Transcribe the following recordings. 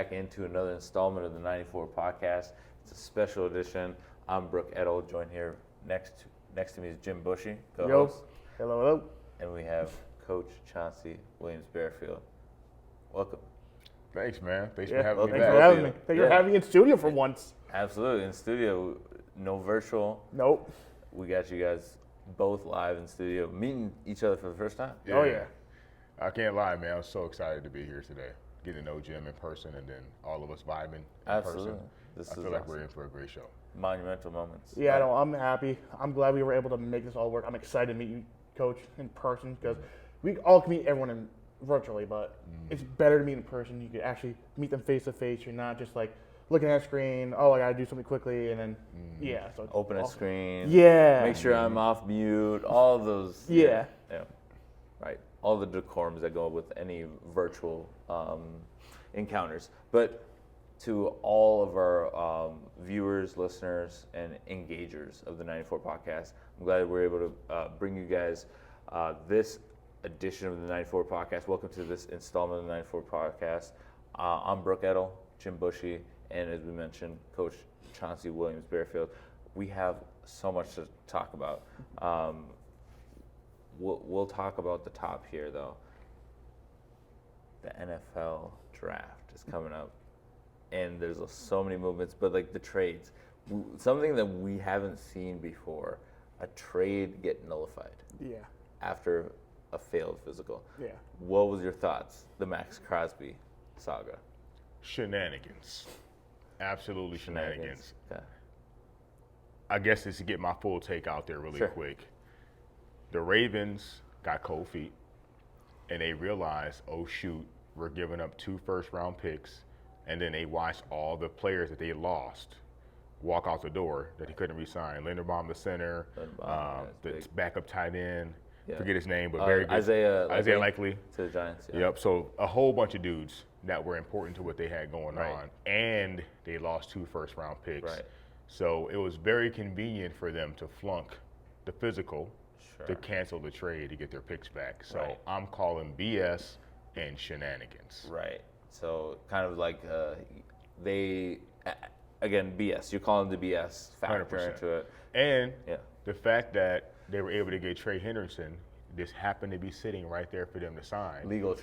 back into another installment of the 94 podcast. It's a special edition. I'm Brook, Eddle. Joined here next to me is Jim Bushy, co-host. Hello. And we have Coach Chauncey Williams-Bearfield. Welcome. Thanks, man. Thanks for having me Thanks back. for having me. Thanks for having me in studio for once. Absolutely. In studio, no virtual. Nope. We got you guys both live in studio, meeting each other for the first time. Oh, yeah. I can't lie, man. I'm so excited to be here today. Get to know Jim in person and then all of us vibing in Absolutely. person. I feel like we're in for a great show. Monumental moments. Yeah, no, I'm happy. I'm glad we were able to make this all work. I'm excited to meet you, Coach, in person because we all can meet everyone virtually, but it's better to meet in person. You can actually meet them face to face. You're not just like looking at a screen. Oh, I gotta do something quickly, and then So it's Open a awesome. screen. Yeah. Make sure I'm off mute. All of those. Yeah. Right. All the decorums that go with any virtual encounters. But to all of our viewers, listeners, and engagers of the 94 podcast, I'm glad we're able to bring you guys this edition of the 94 podcast. Welcome to this installment of the 94 podcast. I'm Brook, Eddle, Jim Bushy, and as we mentioned, Coach Chauncey Williams-Bearfield. We have so much to talk about. We'll talk about the top here, though. The NFL draft is coming up, and there's so many movements, but like the trades, something that we haven't seen before, a trade get nullified after a failed physical. Yeah. What was your thoughts, the Max Crosby saga? Shenanigans. Absolutely shenanigans. Okay. I guess just to get my full take out there really quick. The Ravens got cold feet, and they realized, oh, shoot, we're giving up 2 first-round picks, and then they watched all the players that they lost walk out the door that he couldn't re-sign. Linderbaum, the center, the backup tight end, forget his name, but very good. Isaiah Likely. To the Giants, Yep, so a whole bunch of dudes that were important to what they had going on, and they lost 2 first-round picks. Right. So it was very convenient for them to flunk the physical, to cancel the trade to get their picks back. So I'm calling BS and shenanigans. Right. So kind of like again, BS. You're calling the BS factor 100%. into it. And the fact that they were able to get Trey Henderson, this happened to be sitting right there for them to sign. Legal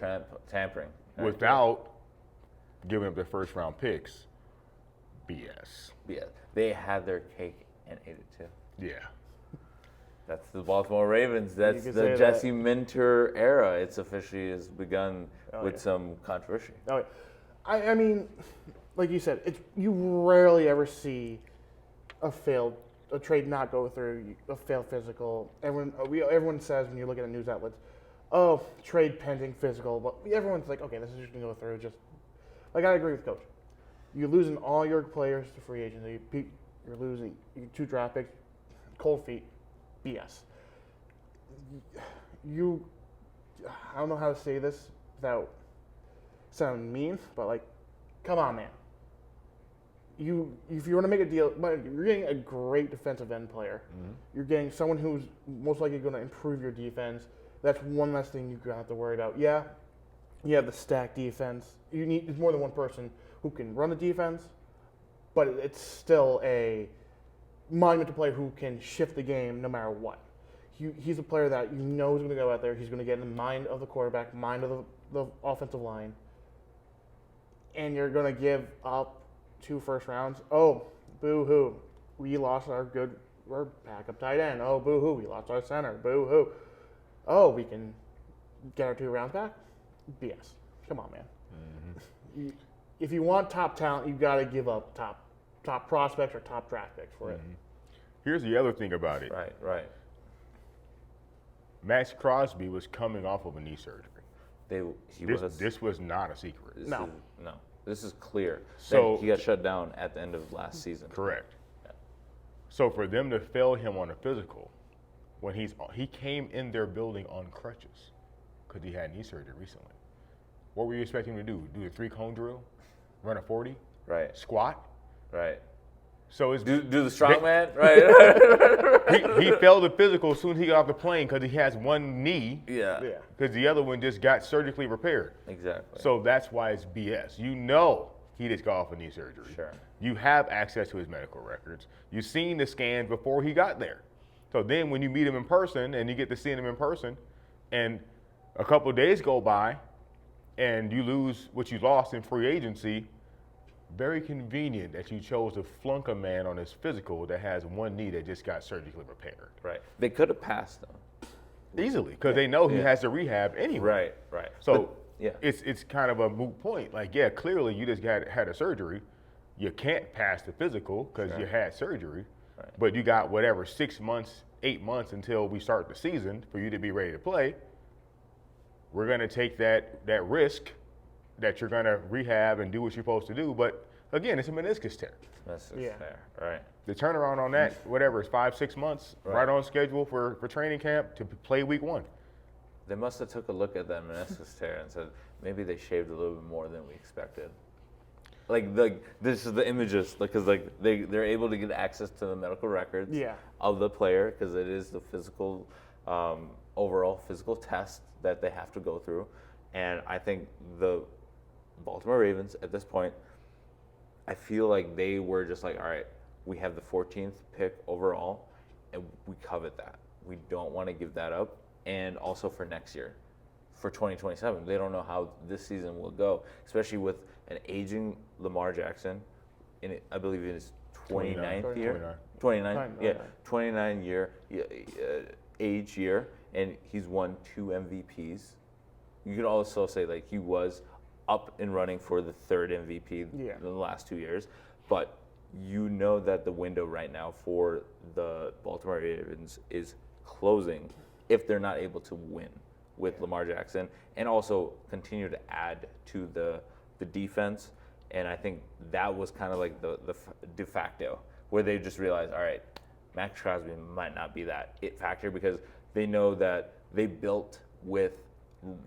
tampering. Without giving up their first-round picks. BS. BS. They had their cake and ate it too. Yeah. That's the Baltimore Ravens. That's the Jesse Minter era. It's officially has begun with some controversy. Oh, yeah. I mean, like you said, you rarely ever see a trade not go through, a failed physical. Everyone says when you look at the news outlets, oh, trade pending physical, but everyone's like, okay, this is just gonna go through. Just like I agree with Coach. You're losing all your players to free agency. You're losing 2 draft picks, cold feet. BS. I don't know how to say this without sounding mean, but like, come on, man. If you want to make a deal, you're getting a great defensive end player. You're getting someone who's most likely going to improve your defense. That's one less thing you're going to have to worry about. Yeah, you have the stacked defense. There's more than one person who can run the defense, but it's still a monumental player who can shift the game no matter what. He's a player that you know is going to go out there. He's going to get in the mind of the quarterback, mind of the offensive line, and you're going to give up 2 first rounds. Oh, boo-hoo. We lost our backup tight end. Oh, boo-hoo. We lost our center. Boo-hoo. Oh, we can get our 2 rounds back? BS. Come on, man. If you want top talent, you've got to give up top prospects or top draft picks for it. Here's the other thing about it. Right. Max Crosby was coming off of a knee surgery. This was not a secret. No. This is clear. So he got shut down at the end of last season. Correct. Yeah. So for them to fail him on a physical, when he came in their building on crutches because he had knee surgery recently. What were you expecting him to do? Do the 3-cone drill? Run a 40? Right. Squat? Right. So it's do the strongman, right? he failed the physical as soon as he got off the plane because he has one knee. Yeah. Because the other one just got surgically repaired. Exactly. So that's why it's BS. You know he just got off a knee surgery. Sure. You have access to his medical records. You've seen the scans before he got there. So then when you meet him in person and you get to see him in person and a couple of days go by and you lose what you lost in free agency, very convenient that you chose to flunk a man on his physical that has one knee that just got surgically repaired. Right. They could have passed them. Easily, because they know he has to rehab anyway. Right. So But, it's kind of a moot point. Like, yeah, clearly you just had a surgery. You can't pass the physical because you had surgery. Right. But you got whatever, 6 months, 8 months until we start the season for you to be ready to play. We're going to take that risk that you're going to rehab and do what you're supposed to do. But again, it's a meniscus tear. That's Yeah. fair. Right. The turnaround on that, whatever, is 5-6 months, right on schedule for training camp to play week 1. They must have took a look at that meniscus tear and said maybe they shaved a little bit more than we expected. This is the images because they're able to get access to the medical records of the player because it is the physical overall physical test that they have to go through, and I think the Baltimore Ravens at this point, I feel like they were just like, all right, we have the 14th pick overall, and we covet that. We don't want to give that up, and also for next year. For 2027, they don't know how this season will go, especially with an aging Lamar Jackson, I believe in his 29th year. 29 year age year, and he's won 2 MVPs. You could also say like he was up and running for the 3rd MVP in the last 2 years, but you know that the window right now for the Baltimore Ravens is closing if they're not able to win with Lamar Jackson and also continue to add to the defense. And I think that was kind of like the de facto where they just realized, all right, Max Crosby might not be that it factor because they know that they built with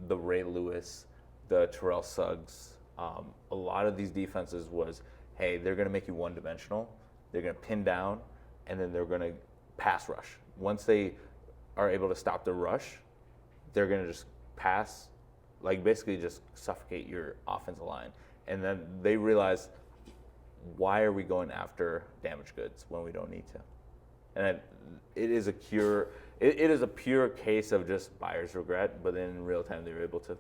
the Ray Lewis, the Terrell Suggs. A lot of these defenses was, hey, they're going to make you one-dimensional. They're going to pin down, and then they're going to pass rush. Once they are able to stop the rush, they're going to just pass, like basically just suffocate your offensive line. And then they realize, why are we going after damaged goods when we don't need to? And it is a pure case of just buyer's regret, but then in real time they were able to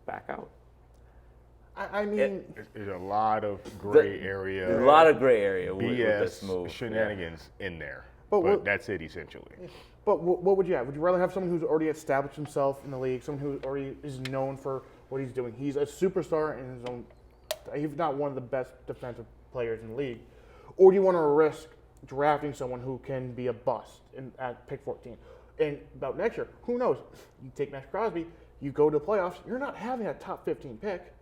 back out. I mean, there's a lot of gray area. There's a lot of gray area with BS this move. shenanigans in there. But that's it essentially. But what would you have? Would you rather have someone who's already established himself in the league, someone who already is known for what he's doing? He's a superstar in his own. He's not one of the best defensive players in the league. Or do you want to risk drafting someone who can be a bust at pick 14? And about next year, who knows? You take Max Crosby, you go to the playoffs, you're not having a top 15 pick.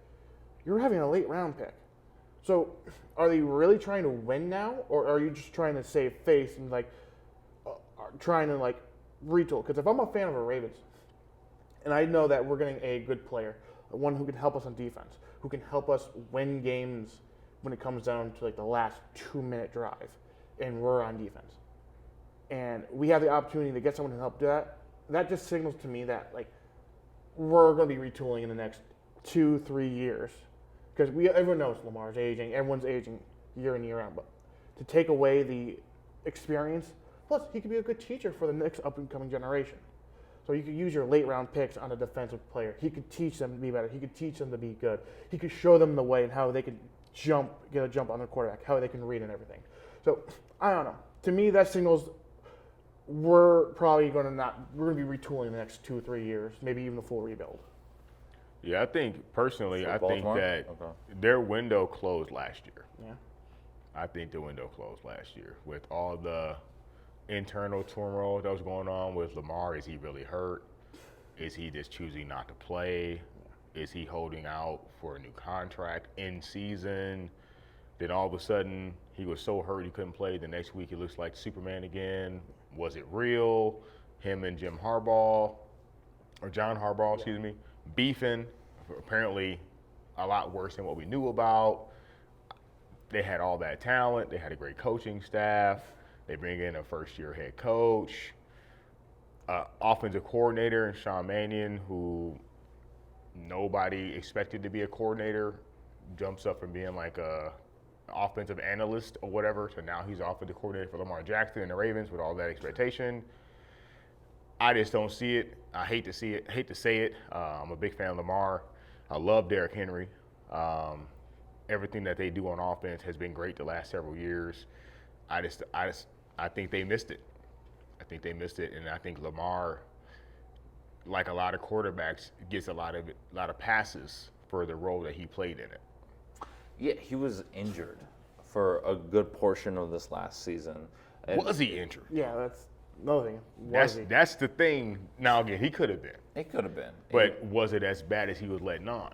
You're having a late round pick. So are they really trying to win now? Or are you just trying to save face and trying to retool? Because if I'm a fan of the Ravens, and I know that we're getting a good player, one who can help us on defense, who can help us win games when it comes down to the last 2-minute drive, and we're on defense, and we have the opportunity to get someone to help do that, that just signals to me that we're going to be retooling in the next 2-3 years, because everyone knows Lamar's aging, everyone's aging year in year out, but to take away the experience, plus he could be a good teacher for the next up and coming generation. So you could use your late round picks on a defensive player. He could teach them to be better. He could teach them to be good. He could show them the way and how they could get a jump on their quarterback, how they can read and everything. So I don't know. To me, that signals we're probably going to be retooling in the next 2 or 3 years, maybe even a full rebuild. Yeah, I think personally, For I think Baltimore? that Okay. their window closed last year. Yeah. I think the window closed last year with all the internal turmoil that was going on with Lamar. Is he really hurt? Is he just choosing not to play? Is he holding out for a new contract in season? Then all of a sudden he was so hurt he couldn't play. The next week he looks like Superman again. Was it real? Him and John Harbaugh, beefing, apparently a lot worse than what we knew about. They had all that talent. They had a great coaching staff. They bring in a first-year head coach, offensive coordinator, and Sean Mannion, who nobody expected to be a coordinator jumps up from being like a offensive analyst or whatever to now he's offensive coordinator for Lamar Jackson and the Ravens with all that expectation. I just don't see it. I hate to see it. Hate to say it. I'm a big fan of Lamar. I love Derrick Henry. Everything that they do on offense has been great the last several years. I think they missed it. And I think Lamar, like a lot of quarterbacks, gets a lot of passes for the role that he played in it. Yeah, he was injured for a good portion of this last season. And Was he injured? Yeah, that's another thing. That's the thing. Now again, he could have been. it could have been. But was it as bad as he was letting on?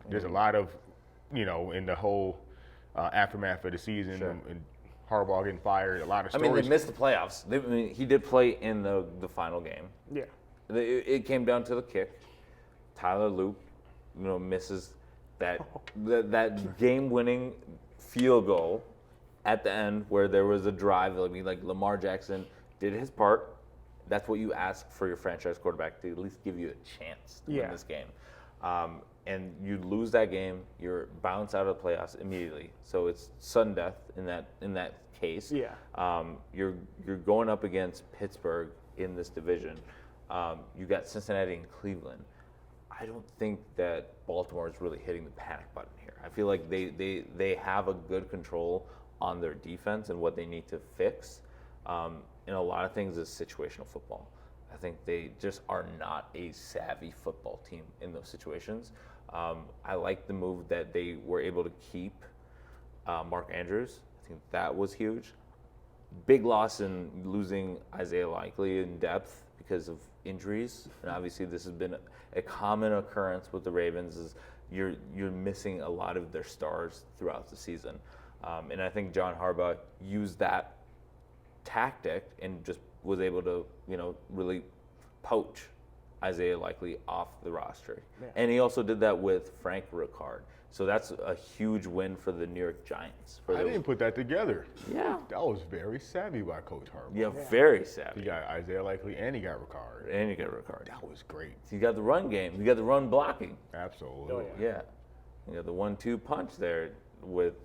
There's a lot of, in the whole aftermath of the season and Harbaugh getting fired, a lot of I stories. mean, they missed the playoffs. He did play in the final game. Yeah. It came down to the kick. Tyler Luke, misses that game-winning field goal at the end where there was a drive. I mean, like Lamar Jackson did his part. That's what you ask for your franchise quarterback, to at least give you a chance to win this game. And you lose that game, you're bounced out of the playoffs immediately. So it's sudden death in that case. Yeah. You're going up against Pittsburgh in this division. You got Cincinnati and Cleveland. I don't think that Baltimore is really hitting the panic button here. I feel like they have a good control on their defense and what they need to fix. And a lot of things is situational football. I think they just are not a savvy football team in those situations. I like the move that they were able to keep Mark Andrews. I think that was huge. Big loss in losing Isaiah Likely in depth because of injuries. And obviously this has been a common occurrence with the Ravens is you're missing a lot of their stars throughout the season. And I think John Harbaugh used that tactic and just was able to, really poach Isaiah Likely off the roster. Yeah. And he also did that with Frank Ricard. So that's a huge win for the New York Giants. I didn't put that together. Yeah. That was very savvy by Coach Harbaugh. Yeah, very savvy. He got Isaiah Likely and he got Ricard. That was great. You got the run game. You got the run blocking. Absolutely. Oh, yeah. You got the 1-2 punch there with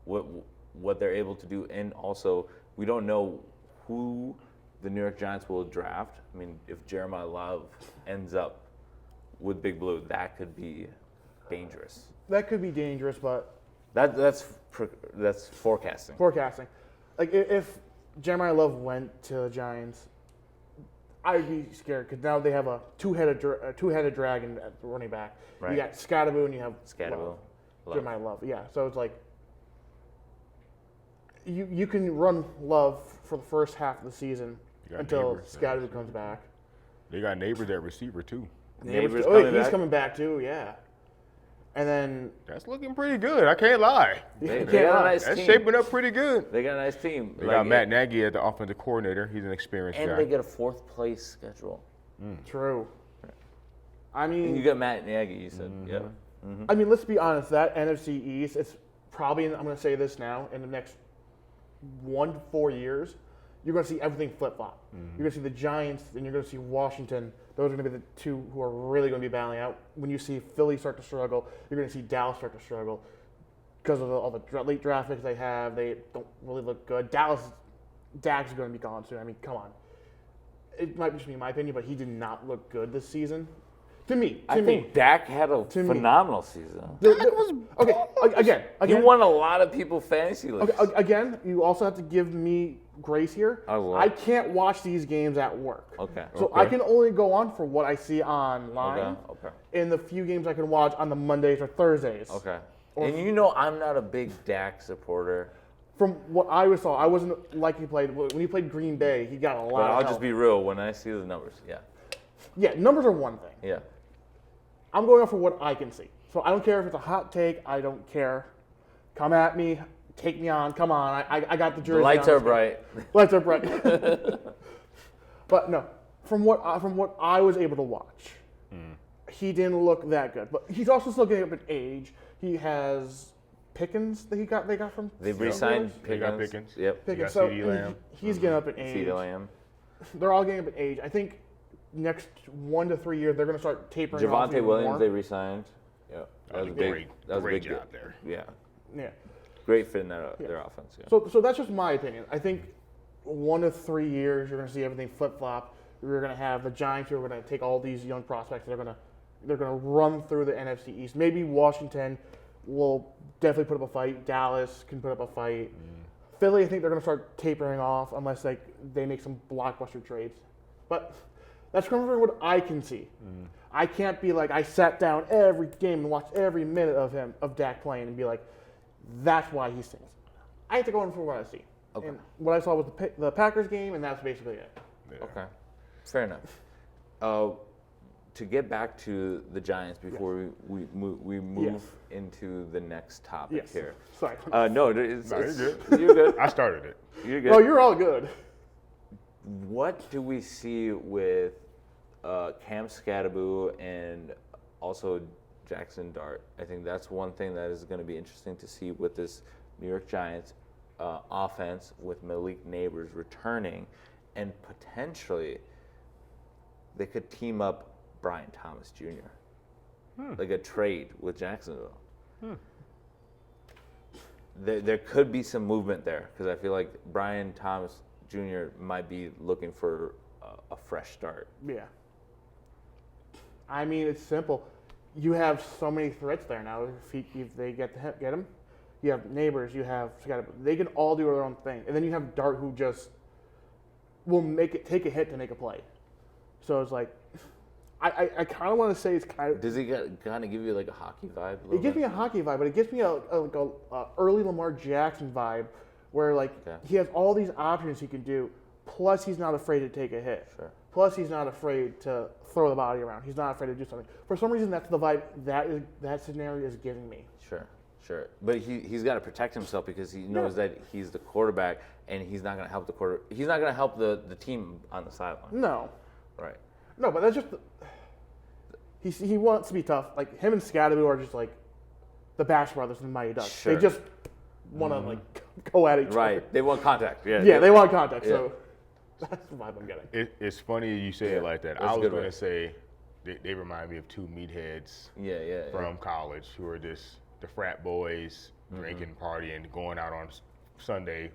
what they're able to do. And also, we don't know who the New York Giants will draft. I mean, if Jeremiah Love ends up with Big Blue, that could be dangerous. That could be dangerous, but That's forecasting. Forecasting. Like if Jeremiah Love went to the Giants, I'd be scared because now they have a two-headed dragon at running back. Right. You got Scatterboo and you have Scatterboo. Jeremiah Love. Yeah, so it's like you can run Love for the first half of the season until Scatterboo comes back. They got Neighbors at receiver too. Neighbors he's coming back too. Yeah. And then that's looking pretty good. I can't lie. They got a nice team. That's shaping up pretty good. They got a nice team. They got Matt Nagy at the offensive coordinator. He's an experienced guy. And they get a fourth place schedule. True. I mean, and you got Matt Nagy. You said, yeah. Mm-hmm. I mean, let's be honest. That NFC East, it's probably. I'm going to say this now. In the next 1 to 4 years, you're going to see everything flip flop. You're going to see the Giants, and you're going to see Washington. Those are going to be the two who are really going to be battling out. When you see Philly start to struggle, you're going to see Dallas start to struggle because of all the late draft picks they have. They don't really look good. Dak's going to be gone soon. I mean, come on. It might just be my opinion, but he did not look good this season. To me, I think Dak had a phenomenal season. Again, he won a lot of people fantasy leagues. Okay, again, you also have to give me grace here. I can't watch these games at work. Okay. So I can only go on for what I see online. Okay. In the few games I can watch on the Mondays or Thursdays. Okay. And I'm not a big Dak supporter. From what I saw, I wasn't like he played when he played Green Bay. He got a lot. But I'll just be real. When I see the numbers, yeah, numbers are one thing. Yeah. I'm going off for what I can see. So I don't care if it's a hot take. I don't care. Come at me. Take me on. Come on. I got the jersey. The lights are bright. Lights are bright. But no, from what I was able to watch, he didn't look that good. But he's also still getting up in age. He has Pickens that they got from. They've re-signed Pickens. They got Pickens. Yep. Pickens. So he's getting up in age. CeeDee Lamb. They're all getting up in age. I think next 1 to 3 years they're going to start tapering off. Javonte Williams, they re-signed. Yep. That was a great big job there. Yeah, Yeah. great fit in their offense. Yeah. So that's just my opinion. I think 1 to 3 years, you're going to see everything flip flop. You're going to have the Giants who are going to take all these young prospects. They're going to run through the NFC East. Maybe Washington will definitely put up a fight. Dallas can put up a fight. Philly, I think they're going to start tapering off unless they make some blockbuster trades. But that's from what I can see. I can't be like, I sat down every game and watched every minute of Dak playing and be like, that's why he stinks. I have to go in for what I see. Okay. And what I saw was the Packers game, and that's basically it. Yeah. Okay, fair enough. To get back to the Giants before we move into the next topic Yes. here. Sorry. No, You're good. You're good. I started it. You're good. No, you're all good. What do we see with Cam Scatterboo and also Jackson Dart? I think that's one thing that is going to be interesting to see with this New York Giants offense with Malik Neighbors returning, and potentially they could team up Brian Thomas Jr. Like a trade with Jacksonville. There could be some movement there because I feel like Brian Thomas Jr. might be looking for a fresh start. Yeah. I mean, it's simple. You have so many threats there now. If they get him, you have Neighbors. You have they can all do their own thing, and then you have Dart who just will take a hit to make a play. So it's like, I kind of want to say it's kind of. Does he kind of give you like a hockey vibe? It gives me a hockey vibe, but it gives me a early Lamar Jackson vibe, where he has all these options he can do. Plus, he's not afraid to take a hit. Sure. Plus, he's not afraid to throw the body around. He's not afraid to do something. For some reason, that's the vibe that scenario is giving me. Sure. But he's got to protect himself because he knows that he's the quarterback and he's not going to help He's not going to help the team on the sideline. No. Right. No, but that's just. He wants to be tough. Like him and Scatterboo are just like the Bash Brothers and the Mighty Ducks. Sure. They just want to go at each other. Right. They want contact. Yeah. Yeah, they want contact. Yeah. So that's the vibe I'm getting. It's funny you say it like that. That's I a was good going way. to say they remind me of two meatheads Yeah. from college who are just the frat boys drinking, partying, going out on Sunday.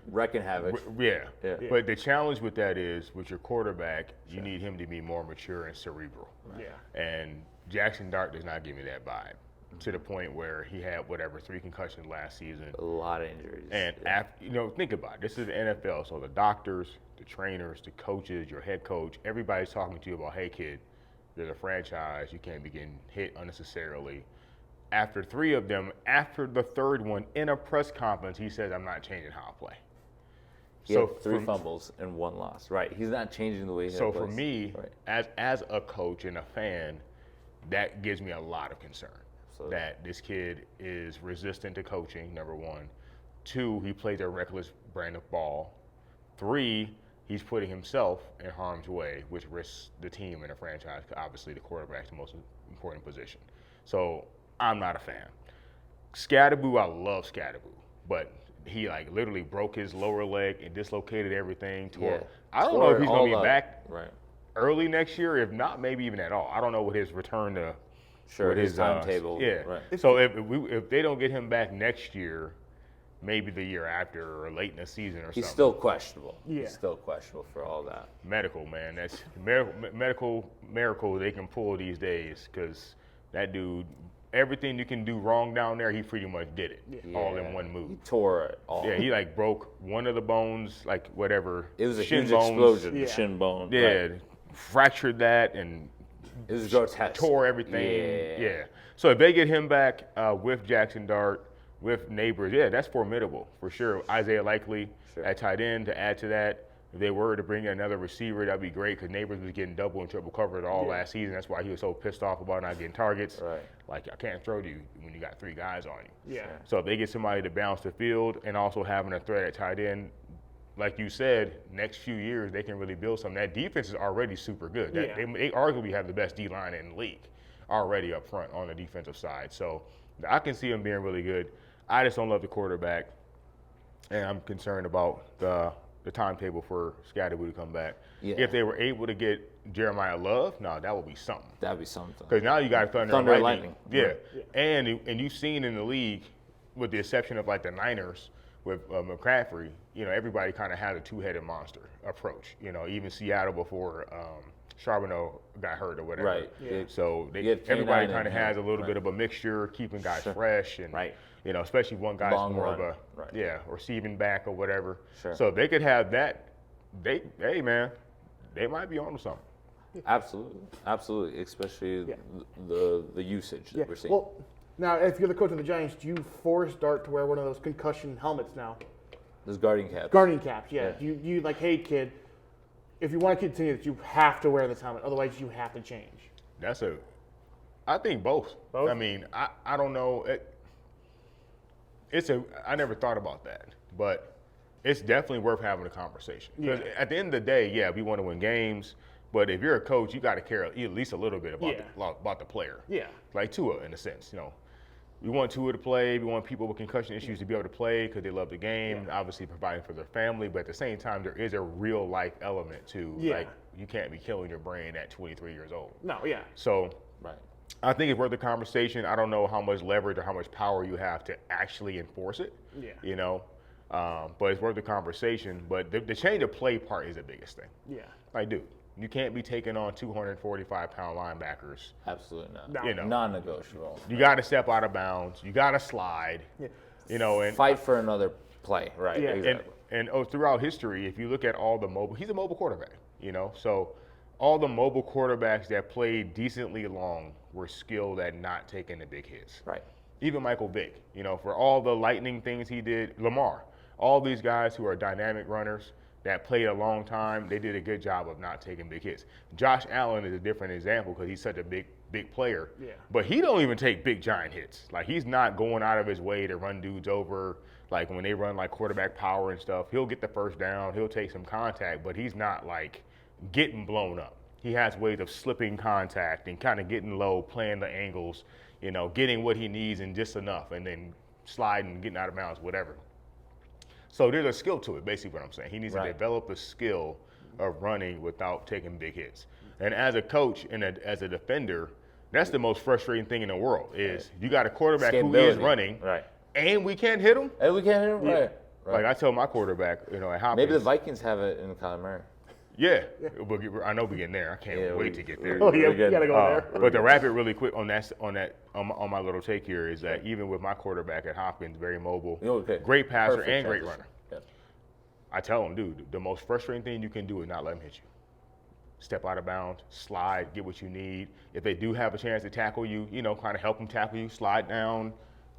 Wrecking havoc. Yeah. Yeah. But the challenge with that is with your quarterback, you need him to be more mature and cerebral. Yeah. And Jackson Dart does not give me that vibe to the point where he had 3 concussions last season. A lot of injuries. And after, think about it. This is the NFL, so the doctors, the trainers, the coaches, your head coach, everybody's talking to you about, hey kid, there's a franchise, you can't be getting hit unnecessarily. After 3 of them, after the third one in a press conference, he says, I'm not changing how I play. He had 3 fumbles and 1 loss. Right. He's not changing the way he plays. So for me, as a coach and a fan, that gives me a lot of concern. Absolutely. That this kid is resistant to coaching, number 1. 2, he plays a reckless brand of ball. 3, he's putting himself in harm's way, which risks the team and the franchise. Obviously, the quarterback's the most important position. So I'm not a fan. Scatterboo, I love Scatterboo, but he literally broke his lower leg and dislocated everything. I don't know if he's going to be back early next year. If not, maybe even at all. I don't know what his return to. Sure, his timetable. Right. So if they don't get him back next year, maybe the year after or late in the season or something. He's still questionable. Yeah. He's still questionable for all that. Medical, man. That's medical miracle they can pull these days because that dude, everything you can do wrong down there, he pretty much did it all in one move. He tore it all. Yeah, he broke one of the bones, whatever. It was a shin huge bones. explosion, Yeah. shin bone. Yeah, Right. fractured that and It was grotesque. tore everything. Yeah. Yeah. So if they get him back with Jackson Dart, with Neighbors, that's formidable for sure. Isaiah Likely at tight end to add to that. If they were to bring in another receiver, that'd be great because Neighbors was getting double and triple covered all last season. That's why he was so pissed off about not getting targets. Right. I can't throw to you when you got 3 guys on you. Yeah. So if they get somebody to balance the field and also having a threat at tight end, like you said, next few years they can really build something. That defense is already super good. They arguably have the best D-line in the league already up front on the defensive side. So I can see them being really good. I just don't love the quarterback, and I'm concerned about the the timetable for Scatterboo to come back. Yeah. If they were able to get Jeremiah Love, no, that would be something. That'd be something. Because now you got Thunder Thunder and and Lightning. Lightning. Yeah. And you've seen in the league, with the exception of like the Niners with McCaffrey, everybody kind of had a two-headed monster approach. Even Seattle before Charbonneau got hurt or whatever. Right. Yeah. So You get everybody K9 kind of in has a him. little Right. bit of a mixture, keeping guys fresh and Right. especially one guy's Long more run. of a Right. receiving back or whatever. Sure. So if they could have that, hey man, they might be on to something. Absolutely, especially Yeah. the usage that we're seeing. Well, now if you're the coach of the Giants, do you force Dart to wear one of those concussion helmets now? Those guardian caps. Guardian caps, yeah. Yeah. Do you like, hey kid, if you want to continue this, you have to wear this helmet, otherwise you have to change. I think both. Both? I mean, I don't know. I never thought about that, but it's definitely worth having a conversation. Because at the end of the day, we want to win games, but if you're a coach, you got to care at least a little bit about the player. Yeah. Like Tua, in a sense, We want Tua to play. We want people with concussion issues to be able to play because they love the game, obviously providing for their family. But at the same time, there is a real life element to, like, you can't be killing your brain at 23 years old. No, yeah. So Right. I think it's worth the conversation. I don't know how much leverage or how much power you have to actually enforce it. Yeah. But it's worth the conversation. But the change of play part is the biggest thing. Yeah. Like, dude, you can't be taking on 245-pound linebackers. Absolutely not. No. Non-negotiable. You got to step out of bounds. You got to slide. Yeah. And Fight for another play. Right. Yeah. Exactly. and throughout history, if you look at all the he's a mobile quarterback. So all the mobile quarterbacks that played decently long were skilled at not taking the big hits. Right. Even Michael Vick, for all the lightning things he did, Lamar, all these guys who are dynamic runners that played a long time, they did a good job of not taking big hits. Josh Allen is a different example because he's such a big player. Yeah. But he don't even take big giant hits. Like, he's not going out of his way to run dudes over. Like, when they run like quarterback power and stuff, he'll get the first down, he'll take some contact, but he's not like getting blown up. He has ways of slipping contact and kind of getting low, playing the angles, getting what he needs and just enough, and then sliding, getting out of bounds, whatever. So there's a skill to it, basically what I'm saying. He needs to develop a skill of running without taking big hits. And as a coach and as a defender, that's the most frustrating thing in the world is you got a quarterback who is running, and we can't hit him. And we can't hit him. Right. Like I tell my quarterback, at Hopkins. Maybe the Vikings have it in Kyler Murray. Yeah, I know we're getting there. I can't wait to get there. Oh yeah, we gotta go there. But to wrap it really quick on my little take here is that even with my quarterback at Hopkins, very mobile, great passer and great runner. Yeah. I tell him, dude, the most frustrating thing you can do is not let him hit you. Step out of bounds, slide, get what you need. If they do have a chance to tackle you, kind of help them tackle you, slide down.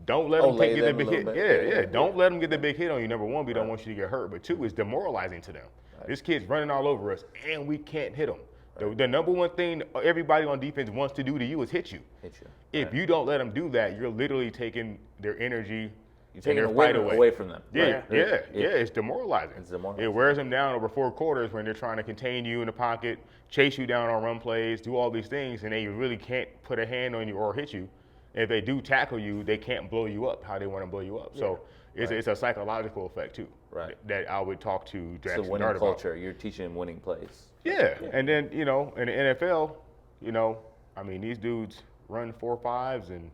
Don't let them get the big hit. Yeah. Don't let them get the big hit on you. Number one, we don't want you to get hurt. But two, it's demoralizing to them. This kid's running all over us, and we can't hit him. The number one thing everybody on defense wants to do to you is hit you. If you don't let them do that, you're literally taking their energy You're taking their the fight wind away from them. Yeah, it's demoralizing. It's demoralizing. It wears them down over 4 quarters when they're trying to contain you in the pocket, chase you down on run plays, do all these things, and they really can't put a hand on you or hit you. And if they do tackle you, they can't blow you up how they want to blow you up. So it's a psychological effect too. Right. That I would talk to Jackson It's a winning Dart culture. about. You're teaching them winning plays. Yeah. And then, in the NFL, these dudes run 4.5s and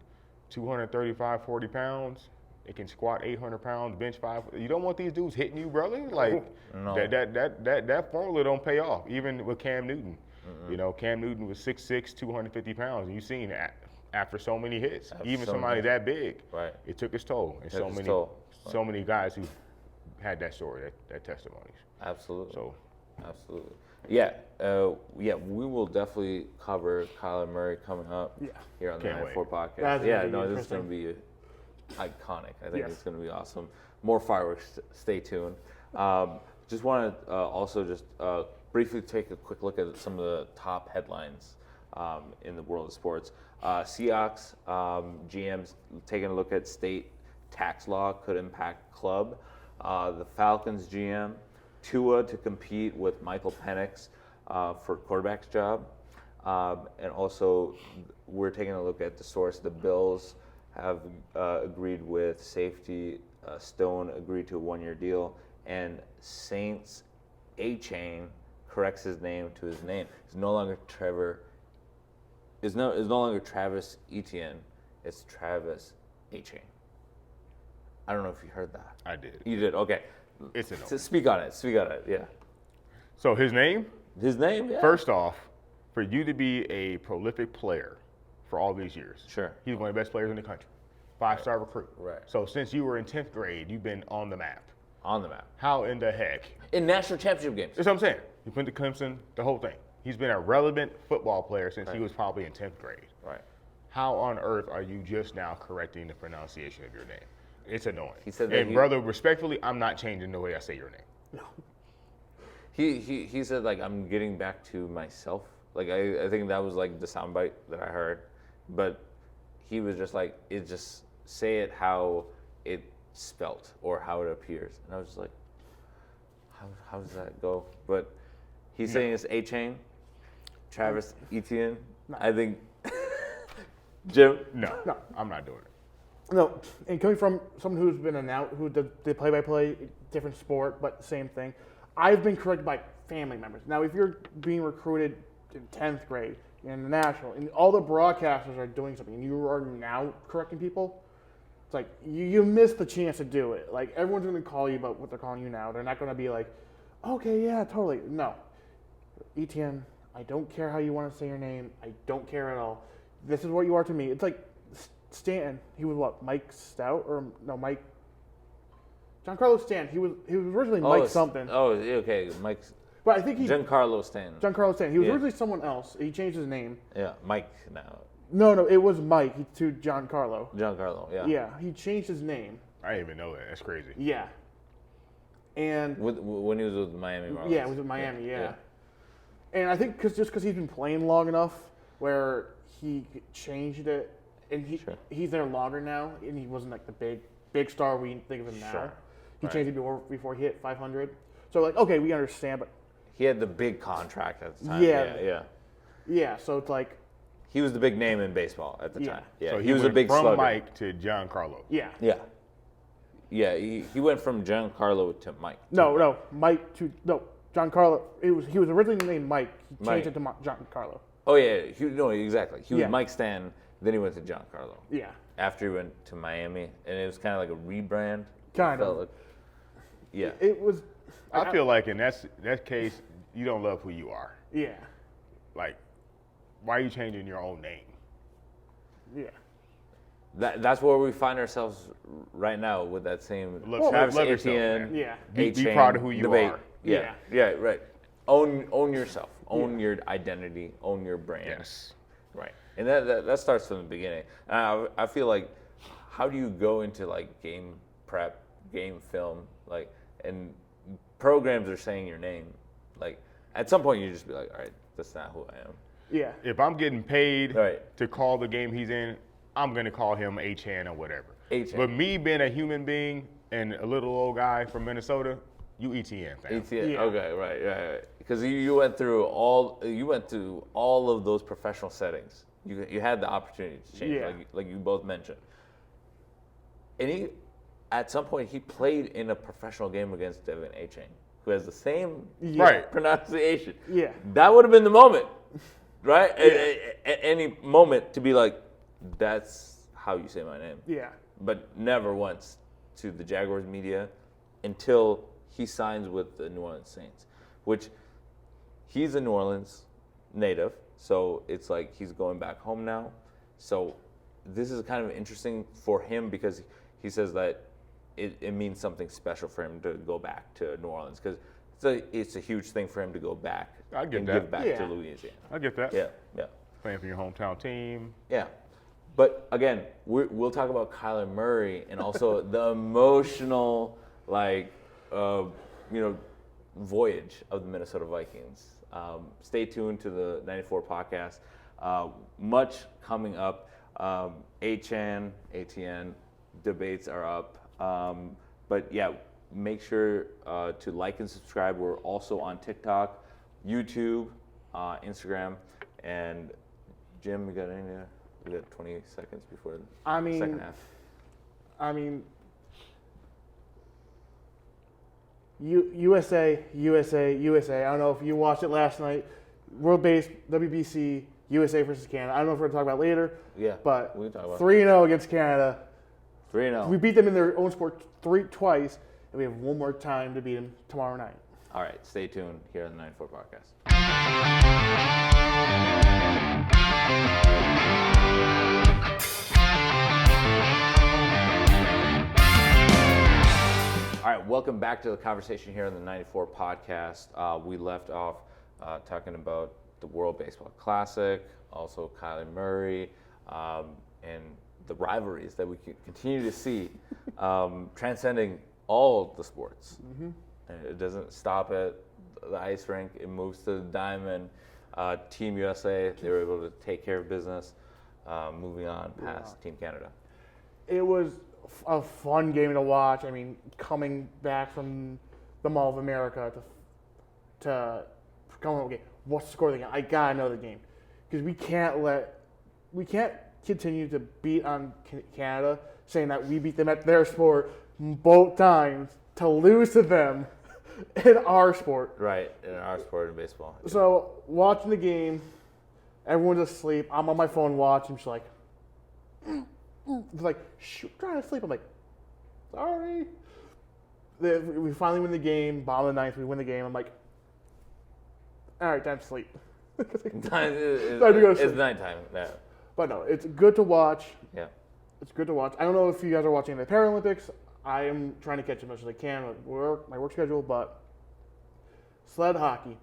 235, 40 pounds. They can squat 800 pounds, bench 5. You don't want these dudes hitting you, brother. Like, No. that formula don't pay off, even with Cam Newton. Cam Newton was 6'6", 250 pounds. And you've seen that after so many hits, even somebody that big, it took its toll. And so many guys who had that story, that testimonies. Absolutely. So, absolutely. Yeah, we will definitely cover Kyler Murray coming up here on the Can't 94 podcast. That's this is going to be iconic. I think it's going to be awesome. More fireworks. Stay tuned. Just want to also just briefly take a quick look at some of the top headlines in the world of sports. Seahawks GMs taking a look at state tax law could impact club. The Falcons GM, Tua to compete with Michael Penix for quarterback's job. And also, we're taking a look at the source. The Bills have agreed with safety. Stone agreed to a 1-year deal. and Saints A-Chain corrects his name to his name. It's no longer Trevor. It's no longer Travis Etienne. It's Travis A-Chain. I don't know if you heard that. I did. You did. Okay. It's a no. So speak on it. Speak on it. Yeah. So his name? His name. Yeah. First off, for you to be a prolific player for all these years, Sure. he's one of the best players in the country, 5-star recruit. Right. So since you were in 10th grade, you've been on the map. On the map. How in the heck? In national championship games. That's what I'm saying. He went to Clemson, the whole thing. He's been a relevant football player since he was probably in 10th grade. Right. How on earth are you just now correcting the pronunciation of your name? It's annoying. He said that and brother, respectfully, I'm not changing the way I say your name. No. He said, like, I'm getting back to myself. Like, I think that was like the soundbite that I heard. But he was just like, just say it how it's spelt or how it appears. And I was just like, how does that go? But he's saying it's A-Chain, Travis Etienne. No. I think, Jim? No, I'm not doing it. No, and coming from someone who's been who did the play-by-play, different sport, but same thing, I've been corrected by family members. Now, if you're being recruited in 10th grade in the national, and all the broadcasters are doing something, and you are now correcting people, it's like you missed the chance to do it. Like, everyone's going to call you about what they're calling you now. They're not going to be like, okay, yeah, totally. No. Etienne, I don't care how you want to say your name. I don't care at all. This is what you are to me. It's like Stanton. He was what? Mike Stout or no Mike? Giancarlo Stanton. He was originally Mike something. Oh, okay, Mike. But I think Giancarlo Stanton. Giancarlo Stanton. He was Yeah. originally someone else. He changed his name. Yeah, Mike now. No, it was Mike to Giancarlo. Giancarlo, yeah. Yeah, he changed his name. I didn't even know that. That's crazy. Yeah. And When he was with Miami Marlins. yeah, it was with Miami. Yeah. And I think because he's been playing long enough where he changed it, and he's there longer now, and he wasn't like the big star we think of him now. Sure. He Right. changed it before he hit 500. So like, okay, we understand, but He had the big contract at the time. Yeah. yeah, so it's like, He was the big name in baseball at the Yeah. time. Yeah, So he was a went big from slugger. Mike to Giancarlo. yeah. Yeah, he went from Giancarlo to Mike. Giancarlo. He was originally named Mike. He Mike. changed it to Giancarlo. Oh yeah, exactly. He was Yeah. Mike Stanton, then he went to Giancarlo. Yeah, After he went to Miami, and it was kind of like a rebrand. Kind of. Felt like- yeah. it was. I feel like in that case, you don't love who you are. Yeah, Like, why are you changing your own name? yeah. That's where we find ourselves right now with that same Love- Travis love yourself, Etienne. man. Yeah. Be A-Chain proud of who you debate. are. Yeah, right. Own yourself. Own your identity. Own your brand. Yes. Right, and that starts from the beginning. And I feel like, how do you go into like game prep, game film, like, and programs are saying your name, like, at some point you just be like, all right, that's not who I am. Yeah. If I'm getting paid Right. to call the game he's in, I'm going to call him A-Chan or whatever. A-Chan. But me being a human being and a little old guy from Minnesota, you ETN, fam. ATN. Yeah. Okay, right. Because you went through all of those professional settings. You had the opportunity to change, Yeah. like you both mentioned. And at some point, he played in a professional game against Devin A-Chain, who has the same Right. pronunciation. Yeah. That would have been the moment, right? At any moment to be like, that's how you say my name. Yeah. But never once to the Jaguars media until he signs with the New Orleans Saints, which he's a New Orleans native, so it's like he's going back home now. So this is kind of interesting for him because he says that it means something special for him to go back to New Orleans because it's a huge thing for him to go back I get and that. give back Yeah. to Louisiana. I get that. Yeah. Playing for your hometown team. Yeah. But again, we'll talk about Kyler Murray and also the emotional, voyage of the Minnesota Vikings. Stay tuned to the 94 podcast. Much coming up. ATN debates are up. But yeah, make sure to like and subscribe. We're also on TikTok, YouTube, Instagram, and Jim, we got any? We got 20 seconds before the second half. I mean, USA, USA, USA. I don't know if you watched it last night. World-based WBC, USA versus Canada. I don't know if we're going to talk about it later. Yeah, But we can talk about 3-0 against Canada. 3-0. We beat them in their own sport twice, and we have one more time to beat them tomorrow night. All right, stay tuned here on the 94 podcast. All right, welcome back to the conversation here on the 94 podcast. We left off talking about the World Baseball Classic, also Kyler Murray, and the rivalries that we continue to see transcending all the sports. And it doesn't stop at the ice rink. It moves to the diamond. Team USA, they were able to take care of business, moving on past Team Canada. It was a fun game to watch. I mean, coming back from the Mall of America to come home, okay, what's the score of the game? I gotta know the game because we can't continue to beat on Canada, saying that we beat them at their sport both times to lose to them in our sport. Right, in our sport in baseball. So watching the game, everyone's asleep. I'm on my phone watching. She's like, it's like, shoot, trying to sleep. I'm like, sorry. We finally win the game. Bottom of the ninth, we win the game. I'm like, all right, time to sleep. It's sleep. nighttime. Yeah. But no, it's good to watch. Yeah. It's good to watch. I don't know if you guys are watching the Paralympics. I am trying to catch as much as I can with my work schedule, but sled hockey,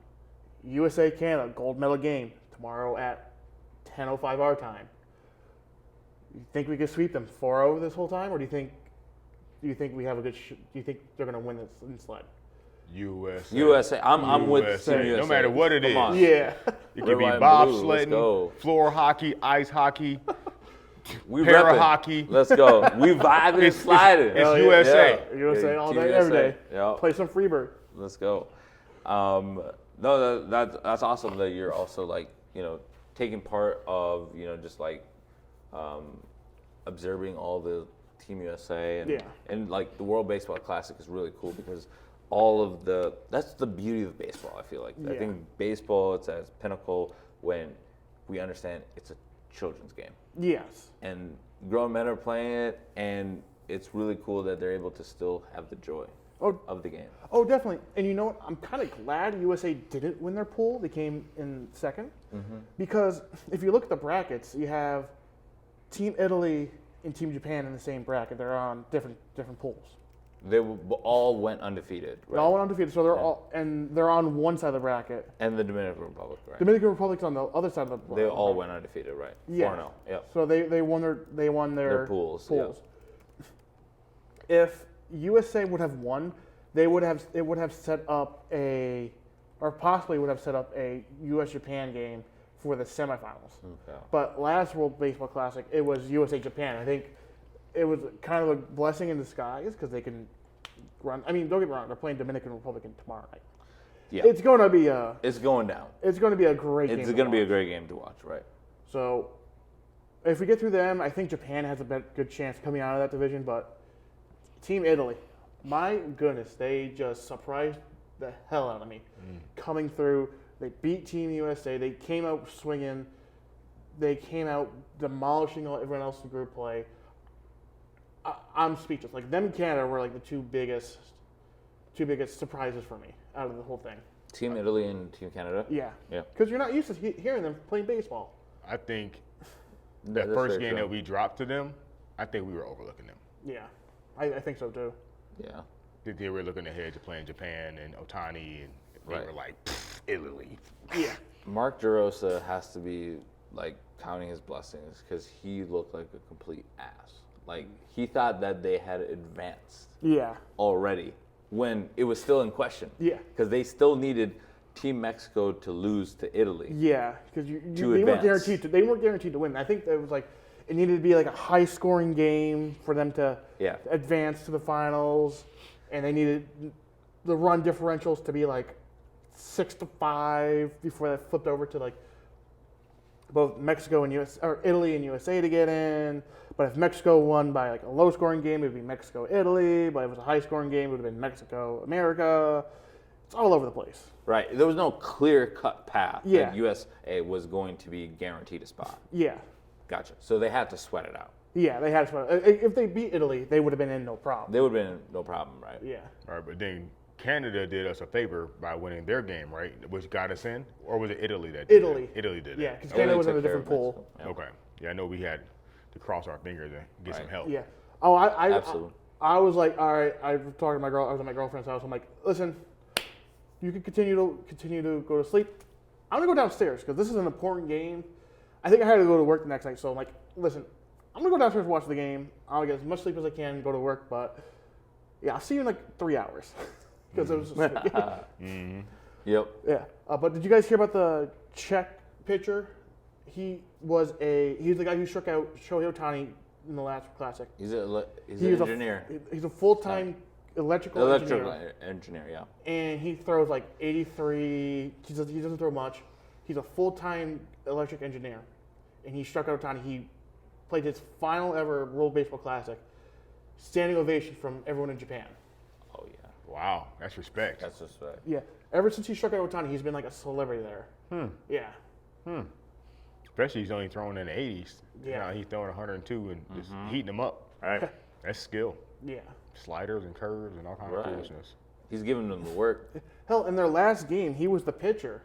USA Canada gold medal game tomorrow at 10:05 our time. You think we could sweep them 4-0 this whole time, or do you think we have a good? Do you think they're going to win this in sled? USA. I'm with Team USA. No matter what it is. Come on. Yeah. It could be Red, white, and blue. Let's bobsledding, go. floor hockey, ice hockey, We para repping. hockey. Let's go. We vibing and sliding. It's USA. Yeah. USA all Team day, USA. every day. Yep. Play some Freebird. Let's go. No, that's awesome that you're also like, taking part of, just like observing all the Team USA and like the World Baseball Classic is really cool because that's the beauty of baseball. I feel like I think baseball, it's at its pinnacle when we understand it's a children's game. Yes. And grown men are playing it, and it's really cool that they're able to still have the joy of the game. Oh, definitely. And you know what? I'm kind of glad USA didn't win their pool. They came in second. Because if you look at the brackets, you have Team Italy and Team Japan in the same bracket. They're on different pools. They all went undefeated. Right? They all went undefeated, so they're on one side of the bracket. And the Dominican Republic, right? Dominican Republic's on the other side of the bracket. They all went undefeated, right? Yeah. 4-0. Yep. So they won their pools. If USA would have won, it would have set up possibly would have set up a US Japan game for the semifinals. Okay. But last World Baseball Classic, it was USA Japan. I think it was kind of a blessing in disguise because they can run. I mean, don't get me wrong, they're playing Dominican Republic tomorrow night. Yeah. It's going to be It's going down. It's going to be a great game. It's going to be a great game to watch, right? So, if we get through them, I think Japan has a good chance coming out of that division. But Team Italy, my goodness, they just surprised the hell out of me. Coming through, they beat Team USA. They came out swinging. They came out demolishing everyone else in group play. I'm speechless. Like, them and Canada were like the two biggest surprises for me out of the whole thing. Team Italy and Team Canada? Yeah. Yeah. Because you're not used to hearing them playing baseball. I think the That's first very game true. that we dropped to them, I think we were overlooking them. Yeah. I think so too. Yeah. They were looking ahead to playing Japan and Otani, and they Right. were like, Italy. Yeah. Mark DeRosa has to be like counting his blessings because he looked like a complete ass. Like, he thought that they had advanced Yeah. already when it was still in question. Yeah. Because they still needed Team Mexico to lose to Italy. Yeah, because To they weren't advance. guaranteed to. They weren't guaranteed to win. I think it was like it needed to be like a high-scoring game for them to advance to the finals, and they needed the run differentials to be like 6-5 before that flipped over to like both Mexico and or Italy and USA to get in. But if Mexico won by like a low-scoring game, it would be Mexico-Italy. But if it was a high-scoring game, it would have been Mexico-America. It's all over the place. Right. There was no clear-cut path Yeah. that USA was going to be guaranteed a spot. Yeah. Gotcha. So they had to sweat it out. Yeah, they had to. If they beat Italy, they would have been in no problem. They would have been no problem, right? Yeah. All right, but then Canada did us a favor by winning their game, right? Which got us in, or was it Italy that did Italy. that? Italy did Yeah, that. because Italy Canada was in took a care different of pool. Mexico. Yeah. Okay. Yeah, I know we had to cross our fingers and get some Right. help. Yeah. Oh, Absolutely. I was like, all right. I was talking to my girl. I was at my girlfriend's house. I'm like, listen, you can continue to go to sleep. I'm gonna go downstairs because this is an important game. I think I had to go to work the next night, so I'm like, listen, I'm gonna go downstairs and watch the game. I'll get as much sleep as I can, go to work, but yeah, I'll see you in like 3 hours because it was. Mm-hmm. Yep. Yeah. But did you guys hear about the Czech pitcher? He's the guy who struck out Shohei Ohtani in the last Classic. He's an He's engineer. He's a full-time electrical Engineer, yeah. and he throws like 83. He doesn't throw much. He's a full-time electric engineer, and he struck out Ohtani. He played his final ever World Baseball Classic. Standing ovation from everyone in Japan. Oh, yeah. Wow, that's respect. That's just right. Yeah. Ever since he struck out Ohtani, he's been like a celebrity there. Yeah. Especially he's only throwing in the 80s. Yeah. Now he's throwing 102 and just heating them up. All right. That's skill. Yeah. Sliders and curves and all kinds Right. of foolishness. He's giving them the work. Hell, in their last game, he was the pitcher,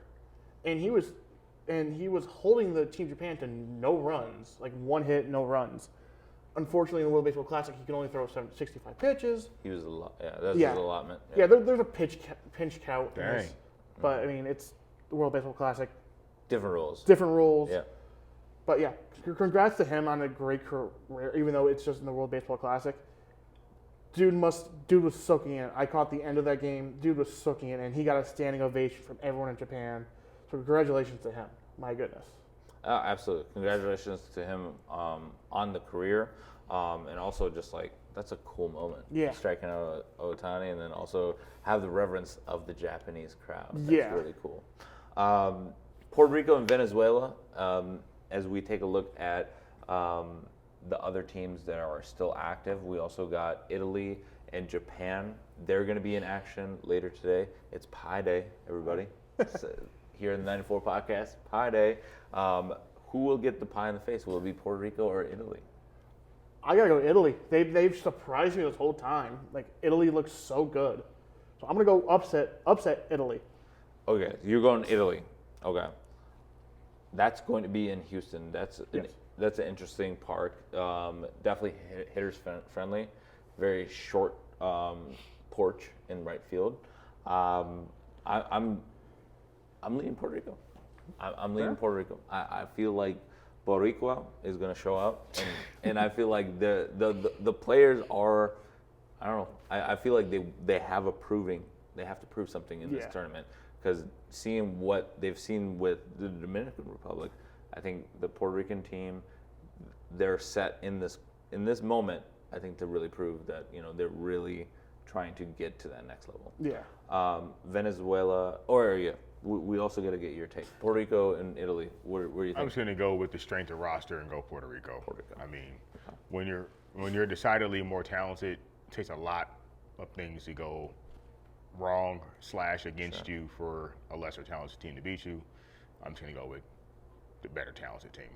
and he was holding the Team Japan to no runs, like 1 hit, no runs. Unfortunately, in the World Baseball Classic, he can only throw 65 pitches. He was a lot. Yeah, that's Yeah. his allotment. Yeah, there's a pinch count. in Dang. this, but I mean, it's the World Baseball Classic, Different rules. different rules. Yeah. But yeah, congrats to him on a great career, even though it's just in the World Baseball Classic. Dude was soaking in. I caught the end of that game. Dude was soaking in, and he got a standing ovation from everyone in Japan. So congratulations to him. My goodness. Absolutely. Congratulations to him on the career, and also just like that's a cool moment. Yeah. Striking out Ohtani, and then also have the reverence of the Japanese crowd. That's Yeah. really cool. Puerto Rico and Venezuela. As we take a look at the other teams that are still active, we also got Italy and Japan. They're going to be in action later today. It's Pie Day, everybody. Here in the 94 podcast, Pie Day. Who will get the pie in the face? Will it be Puerto Rico or Italy? I gotta go Italy. They've surprised me this whole time. Like Italy looks so good. So I'm gonna go upset Italy. Okay, you're going Italy. Okay. That's going to be in Houston. That's an interesting park. Definitely hitters friendly. Very short porch in right field. I'm leaning Puerto Rico. I'm leaning Puerto Rico. I feel like Boricua is going to show up, and I feel like the players are. I don't know. I feel like they have to prove something in this tournament, because seeing what they've seen with the Dominican Republic, I think the Puerto Rican team, they're set in this moment. I think to really prove that they're really trying to get to that next level. Yeah. Venezuela, we also got to get your take. Puerto Rico and Italy. Where do you think? I'm just going to go with the strength of roster and go Puerto Rico. I mean, when you're decidedly more talented, it takes a lot of things to go wrong / against you for a lesser talented team to beat you. I'm just going to go with the better talented team.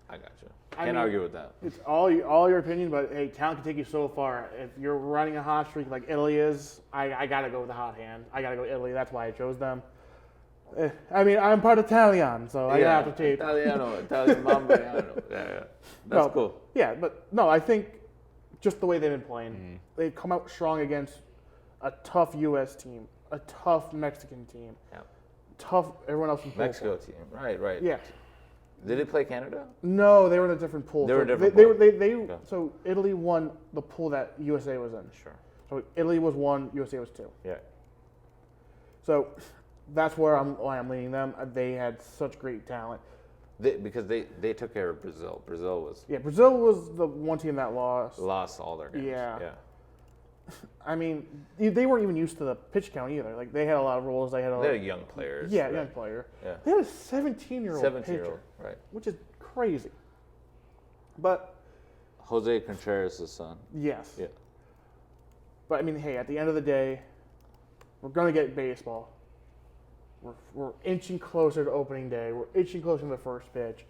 I got you. Can't argue with that. It's all your opinion, but hey, talent can take you so far. If you're running a hot streak like Italy is, I gotta go with the hot hand. I gotta go Italy. That's why I chose them. I mean, I'm part Italian, so I have to take Italian Mambayano. Yeah. That's cool. Yeah, but no, I think just the way they've been playing, they've come out strong against a tough U.S. team, a tough Mexican team, tough everyone else in pool. Mexico team. Right. Yeah. Did they play Canada? No, they were in a different pool. They were in a different pool. So Italy won the pool that USA was in. Sure. So Italy was 1, USA was 2. Yeah. So that's why I'm leaning them. They had such great talent. Because they took care of Brazil. Brazil was Yeah, Brazil was the one team that lost. all their games. Yeah. I mean, they weren't even used to the pitch count either. Like they had a lot of rules. They had They're young players. yeah, right? young player. Yeah. They had a 17-year-old 17-year-old, pitcher, right. which is crazy. But Jose Contreras' son. yes. Yeah. But I mean, hey, at the end of the day, we're gonna get baseball. We're inching closer to opening day. We're inching closer to the first pitch.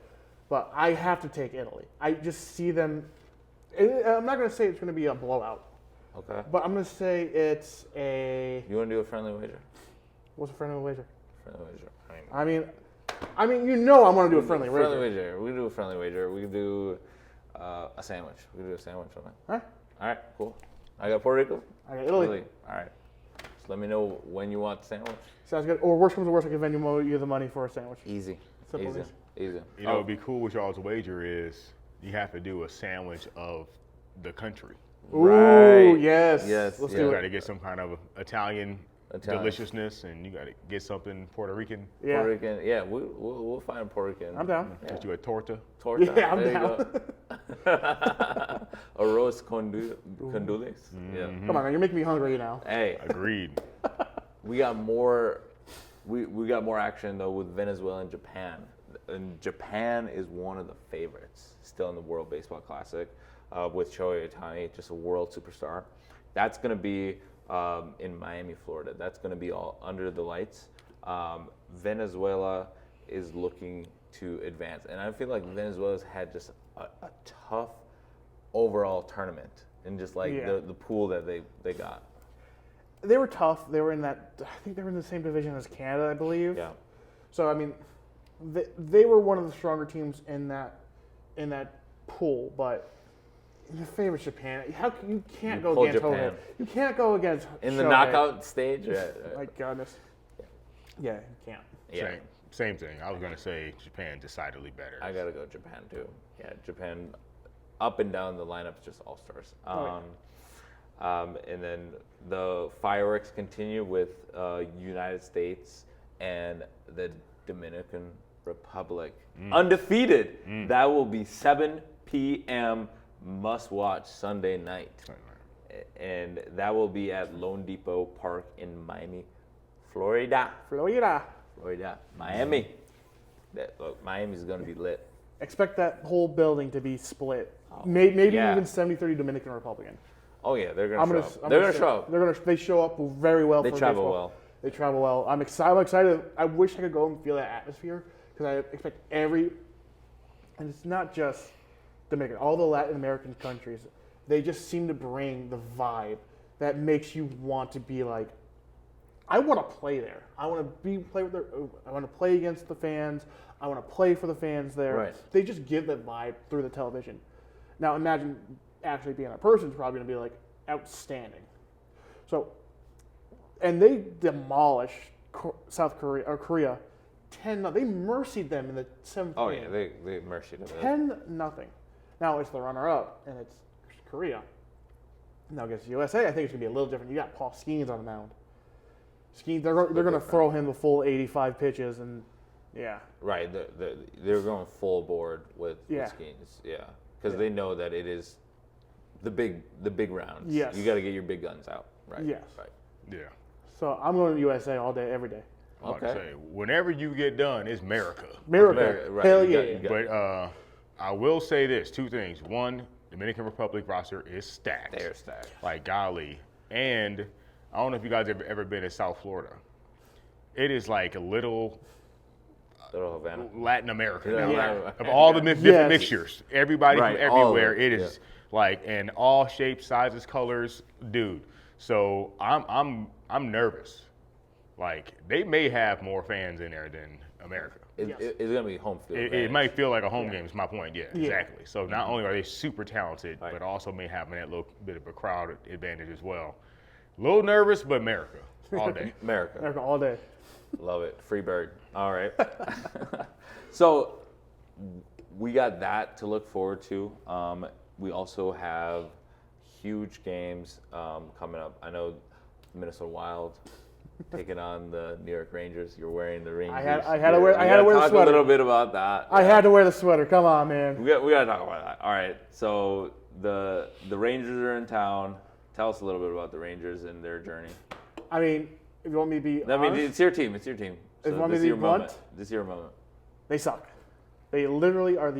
But I have to take Italy. I just see them. I'm not gonna say it's gonna be a blowout. Okay. But I'm gonna say it's a. You want to do a friendly wager? What's a friendly wager? Friendly wager. I mean, you know, I'm gonna do a friendly wager. Friendly wager. We can do a friendly wager. We can do a sandwich. We can do a sandwich on it. Huh? All right, cool. I got Puerto Rico. I got Italy. All right. Just let me know when you want the sandwich. Sounds good. Or worst comes to worst, I can Venmo you the money for a sandwich. Easy. Simple Easy. as. Easy. You know, it'd be cool with y'all's wager is you have to do a sandwich of the country. Ooh, Right. yes. Yes, Let's yeah. You do got it. to get some kind of Italian deliciousness, and you got to get something Puerto Rican. Yeah. Puerto Rican. Yeah, we'll find Puerto Rican. I'm down. Get you a torta. Torta. Yeah, I'm there down. You go. Arroz condules. Yeah. Come on, man. You're making me hungry now. Hey, Agreed. we got more. We got more action though with Venezuela and Japan. And Japan is one of the favorites still in the World Baseball Classic with Shohei Ohtani, just a world superstar. That's going to be in Miami, Florida. That's going to be all under the lights. Venezuela is looking to advance, and I feel like Venezuela's had just a tough overall tournament, and just like Yeah. the pool that they got. They were tough. They were in that. I think they were in the same division as Canada, I believe. Yeah. So I mean, they were one of the stronger teams in that pool, but your favorite Japan. How you can't go pull against Japan. Shohei. You can't go against In the Shohei. knockout stage, My goodness. Yeah, you can't. yeah. Same thing. I was going to say Japan decidedly better. I gotta go Japan too. Yeah, Japan, up and down the lineup's just all stars. And then the fireworks continue with United States and the Dominican Republic, undefeated. That will be 7 p.m. must watch Sunday night, and that will be at Lone Depot Park in Miami, Florida. Miami. Look, Miami's gonna be lit. Expect that whole building to be split. Maybe yeah. even 70-30 Dominican Republican. Oh yeah, they're gonna show up. They're gonna show up. They show up very well. They for travel baseball. well. They travel well. I'm excited. I wish I could go and feel that atmosphere because I expect and it's not just Dominican. All the Latin American countries, they just seem to bring the vibe that makes you want to be like, I want to play there. I want to play with I want to play against the fans. I want to play for the fans there. Right. They just give that vibe through the television. Now imagine actually being a person is probably going to be like outstanding. So, and they demolished South Korea or Korea 10-0. They mercied them in the 7th Oh game. yeah, they mercy them. 10-0. Now it's the runner-up, and it's Korea. Now against USA, I think it's gonna be a little different. You got Paul Skeens on the mound. Skeens, they're gonna throw him the full 85 pitches, and yeah. Right, they're going full board with Yeah. Skeens. Yeah, because they know that it is the big rounds. Yes. You got to get your big guns out. Right. Yes. Right. Yeah. So I'm going to USA all day, every day. I'm about to Okay. say, whenever you get done, it's America. America, Right, hell you got- yeah. you got- But I will say this, 2 things. One, Dominican Republic roster is stacked. They're stacked. Like golly. And I don't know if you guys have ever been to South Florida. It is like a little Little Havana. Latin America. Yeah. now. Yeah. Of all the different Yes. mixtures. Everybody Right, from all of everywhere. it, It is like in all shapes, sizes, colors, dude. So I'm nervous. Like they may have more fans in there than America. It's gonna be home field. It advantage. might feel like a home game. Is my point. Yeah, Yeah. exactly. So not only are they super talented, Right. but also may have that little bit of a crowd advantage as well. A little nervous, but America all day. America. America all day. Love it. Free bird. All right. So we got that to look forward to. We also have huge games coming up. I know Minnesota Wild taking on the New York Rangers. You're wearing the Rangers. I had to wear the talk sweater. a little bit about that. I had to wear the sweater. Come on, man. We got to talk about that. All right. So the Rangers are in town. Tell us a little bit about the Rangers and their journey. I mean, if you want me to be honest, it's your team. It's your team. If you So want me this to is be your moment. blunt, This is your moment. they suck. They literally are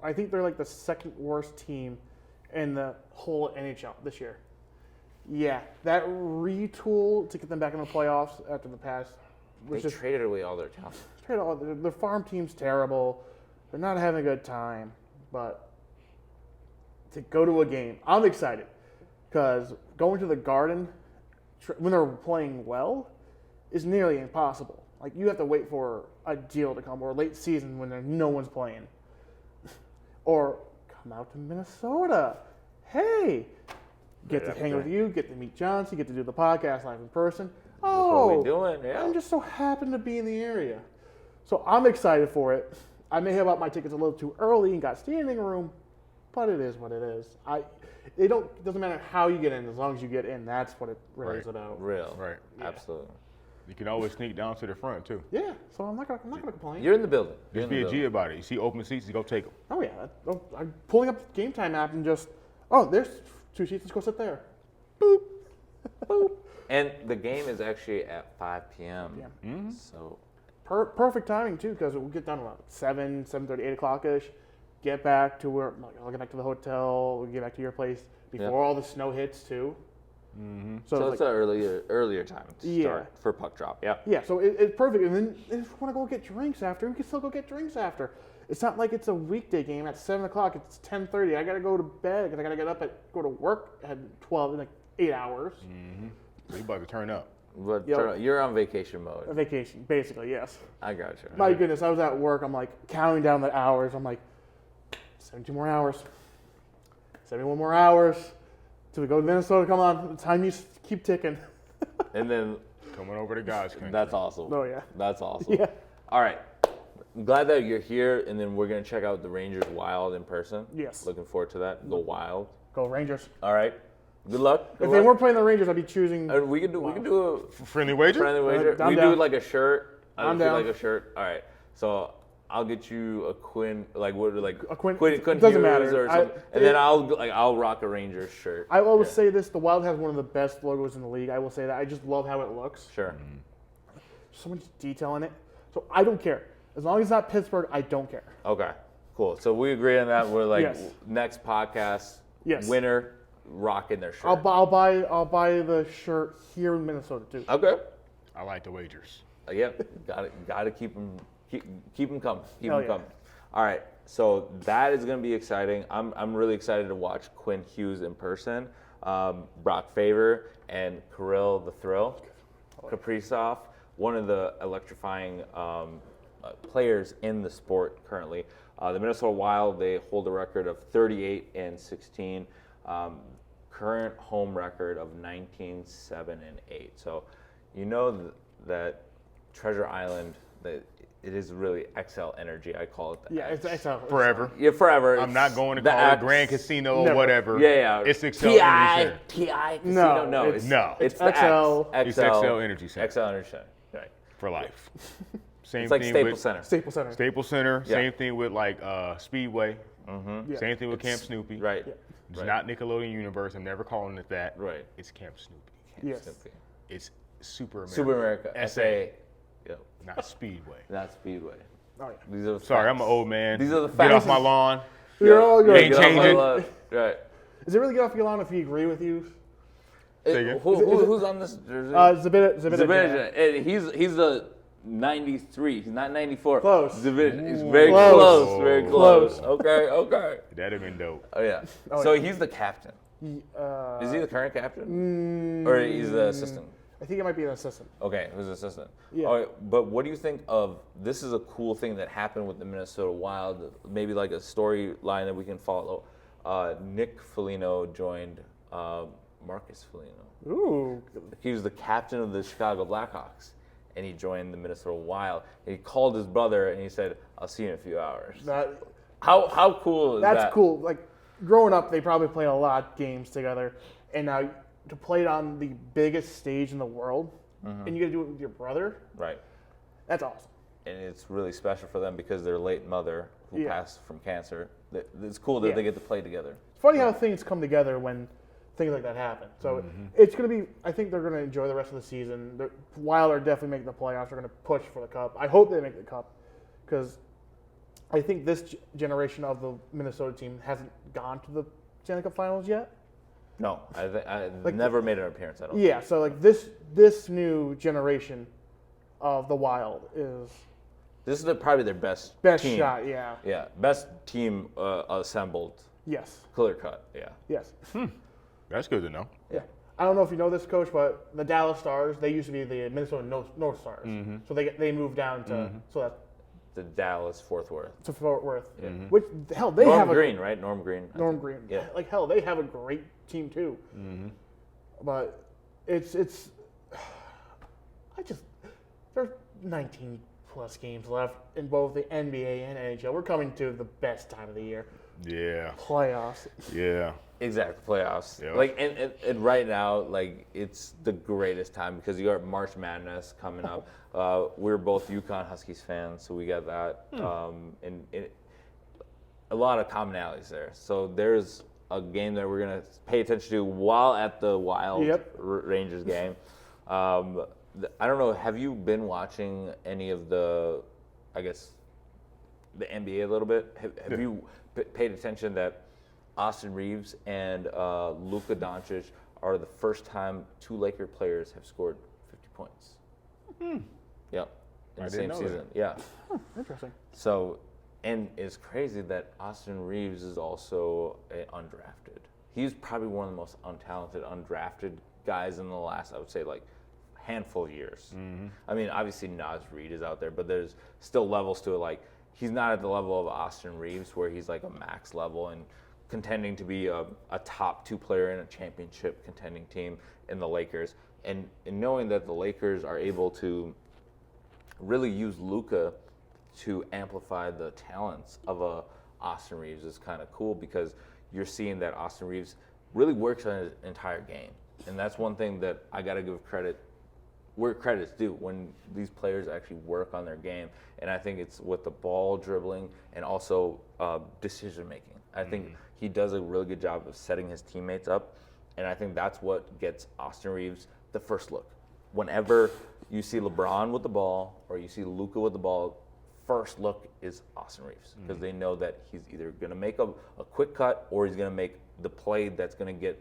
I think they're like the second worst team in the whole NHL this year. Yeah, that retool to get them back in the playoffs after the past was They just traded away all their talent. the farm team's terrible. They're not having a good time, but to go to a game, I'm excited because going to the Garden when they're playing well is nearly impossible. Like you have to wait for a deal to come or late season when no one's playing, or come out to Minnesota. Hey, get to hang with you, get to meet Johnson, get to do the podcast live in person. Oh, what we doing, yeah. I'm just so happy to be in the area. So I'm excited for it. I may have bought my tickets a little too early and got standing room, but it is what it is. It doesn't matter how you get in, as long as you get in. That's what it really is about. Real. Right. Yeah. Absolutely. You can always sneak down to the front too. Yeah, so I'm not gonna complain. You're in the building. You're Just in be the a G building. about it. You see open seats, you go take them. Oh yeah, I'm pulling up the Game Time app and just there's 2 seats. Let's go sit there. Boop, boop. And the game is actually at 5 p.m. Yeah. Mm-hmm. So Perfect timing too, because we'll get done around 7:30, 8 o'clock ish. Get back to where I'll get back to the hotel. We'll get back to your place before all the snow hits too. Mm-hmm. so it's it's an earlier time to start for puck drop. Yeah. yeah, so it's perfect. And then if we want to go get drinks after, we can still go get drinks after. It's not like it's a weekday game at 7 o'clock. It's 10:30. I gotta go to bed because I gotta get up go to work at 12 in like 8 hours. Mm-hmm. So you about to turn up. But Yep. you're on vacation mode. A vacation, basically, yes. I got you. My goodness, I was at work. I'm like counting down the hours. I'm like 72 more hours, 71 more hours till we go to Minnesota. Come on, the time needs to keep ticking. And then Coming over to God's country. that's awesome. Oh yeah, That's awesome. yeah, All right. I'm glad that you're here, and then we're gonna check out the Rangers Wild in person. yes. Looking forward to that. The Wild. Go Rangers. All right. Good luck. Good If they luck. weren't playing the Rangers, I'd be choosing. We can do Friendly wager? a friendly wager. I'm We down. do like a shirt. I'm do down. like a shirt. All right. So I'll get you a Quinn, like what, like A Quinn- Quinn it doesn't Hughes matter. or something, and then I'll rock a Rangers shirt. I always Yeah. say this: the Wild has one of the best logos in the league. I will say that. I just love how it looks. Sure. So much detail in it. So I don't care as long as it's not Pittsburgh. I don't care. Okay. Cool. So we agree on that. We're like Yes. next podcast. Yes. Winner rocking their shirt. I'll buy the shirt here in Minnesota too. Okay. I like the wagers. Yeah. Got to keep them coming. Keep Hell them yeah. coming. All right. So that is going to be exciting. I'm really excited to watch Quinn Hughes in person. Brock Faber and Kirill the Thrill Kaprizov, one of the electrifying players in the sport currently. The Minnesota Wild, they hold a record of 38-16. Current home record of 19-7-8. So you know that Treasure Island, that it is really XL energy. I call it the Yeah, X. it's excellent. Forever. Yeah, forever. I'm not going to the call it X. Grand Casino or Never. whatever. Yeah. It's XL Energy Center. TI No, Casino. No, it's- No. It's the XL. X. It's XL Energy Center. XL Energy Center. Right. For life. Same It's like thing Staples with Center. Staples Center. Staples Center. Yeah. Same thing with like Speedway. Yeah. Same thing with Camp Snoopy. Right. Yeah. It's Right. not Nickelodeon Universe. I'm never calling it that. Right. It's Camp Snoopy. Yes. Snoopy. It's Super America. Super America. SA. Yep. Not Speedway. Not Speedway. Oh yeah. These are the Sorry, facts. I'm an old man. These are the Get off facts. my lawn. You're all good. Ain't Get off my changing. lawn. Right. Is it really get off your lawn if we agree with you? Say again? Who's on this jersey? Zabita. Zibanejad. He's the 93. He's not 94. Close. Zibanejad. He's very Close. close. Very close. Close. Okay. That'd have been dope. Oh yeah. Oh, So yeah. he's the captain. Uh, Is he the current captain, or he's the assistant? I think it might be an assistant. Okay, who's the assistant? Yeah. All right, but what do you think of this? Is a cool thing that happened with the Minnesota Wild. Maybe like a storyline that we can follow. Nick Foligno joined Marcus Foligno. Ooh. He was the captain of the Chicago Blackhawks, and he joined the Minnesota Wild. And he called his brother and he said, "I'll see you in a few hours." How cool is that? That's cool. Like growing up, they probably played a lot of games together, and now to play it on the biggest stage in the world, and you got to do it with your brother. Right. That's awesome. And it's really special for them because their late mother, who Yeah. passed from cancer, it's cool that Yeah. they get to play together. It's funny how things come together when things like that happen. So it's going to be. I think they're going to enjoy the rest of the season. While they're definitely making the playoffs, they're going to push for the cup. I hope they make the cup because I think this generation of the Minnesota team hasn't gone to the Stanley Cup Finals yet. No, I never made an appearance. I don't. Yeah, so like this new generation of the Wild is This is probably their best team. shot. Yeah. Yeah, best team assembled. Yes. Clear cut. Yeah. Yes. That's good to know. Yeah. I don't know if you know this, Coach, but the Dallas Stars, they used to be the Minnesota North Stars. So they moved down to so that The Dallas Fort Worth. to Fort Worth. Which hell they Norm have Green, right? Norm Green. Norm Green. Yeah. Like hell, they have a great team too. But it's there's 19 plus games left in both the NBA and NHL. We're coming to the best time of the year. Yeah. Playoffs. Yeah. Exactly, playoffs. Yeah. Like and right now, like it's the greatest time because you got March Madness coming up. We're both UConn Huskies fans, so we got that. And a lot of commonalities there. So there's a game that we're gonna pay attention to while at the Wild Rangers game. I don't know. Have you been watching any of the, I guess, the NBA a little bit? Have you paid attention that Austin Reeves and Luka Doncic are the first time two Laker players have scored 50 points? Yep. In the same season. Yeah. Interesting. So, and it's crazy that Austin Reeves is also undrafted. He's probably one of the most untalented, undrafted guys in the last, I would say, like, handful of years. I mean, obviously Naz Reid is out there, but there's still levels to it. Like, he's not at the level of Austin Reeves where he's like a max level and contending to be a top two player in a championship contending team in the Lakers. And knowing that the Lakers are able to really use Luka to amplify the talents of Austin Reeves is kind of cool because you're seeing that Austin Reeves really works on his entire game. And that's one thing that I got to give credit where credit's due, when these players actually work on their game. And I think it's with the ball dribbling and also decision making. I think he does a really good job of setting his teammates up. And I think that's what gets Austin Reeves the first look. Whenever you see LeBron with the ball or you see Luka with the ball, first look is Austin Reeves because they know that he's either going to make a quick cut or he's going to make the play that's going to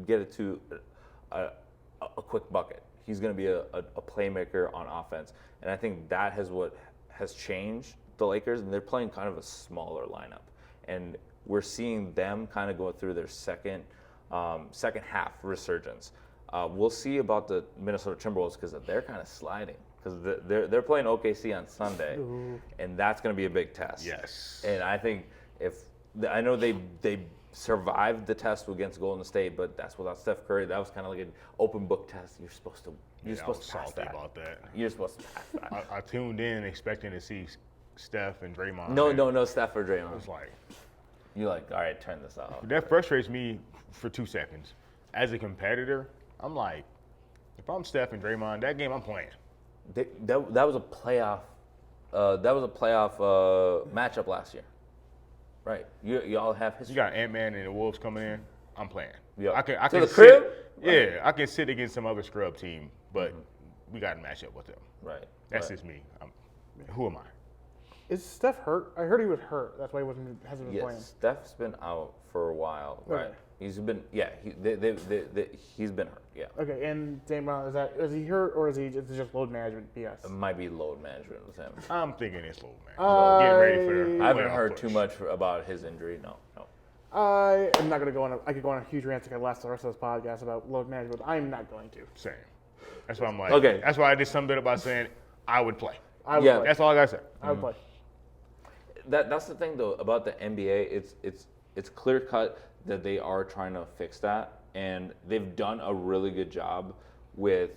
get it to a quick bucket. He's going to be a playmaker on offense. And I think that what has changed the Lakers, and they're playing kind of a smaller lineup. And we're seeing them kind of go through their second half resurgence. We'll see about the Minnesota Timberwolves because they're kind of sliding because they're playing OKC on Sunday, and that's going to be a big test. Yes. And I think I know they survived the test against Golden State, but that's without Steph Curry. That was kind of like an open book test. You're supposed to pass that. About that. You're supposed to pass that. I tuned in expecting to see Steph and Draymond. No, Steph or I Draymond. was like, You're like, all right, turn this off. that frustrates me for 2 seconds. As a competitor, I'm like, if I'm Steph and Draymond, that game I'm playing. That was a playoff. Matchup last year, right? You all have history. You got Ant-Man and the Wolves coming in. I'm playing. Yep. I can To the sit, crib? Yeah, I can sit against some other scrub team, but we got to match up with them. Right. That's right. just me. Who am I? Is Steph hurt? I heard he was hurt. That's why he hasn't been playing. Yes, Steph's been out for a while. Okay. Right. He's been he's been hurt. Yeah. Okay, and Draymond, is he hurt or is it just load management BS? It might be load management with him. I'm thinking it's low, man. Getting ready for the I haven't playoff heard push. too much about his injury. No. I am not going to go on. I could go on a huge rant to last the rest of this podcast about load management. I'm not going to. Same. That's why I'm like. Okay. That's why I just summed it up by saying I would play. I would Yeah. play. That's all I gotta say. I would play. That's the thing though about the NBA. It's clear cut that they are trying to fix that, and they've done a really good job with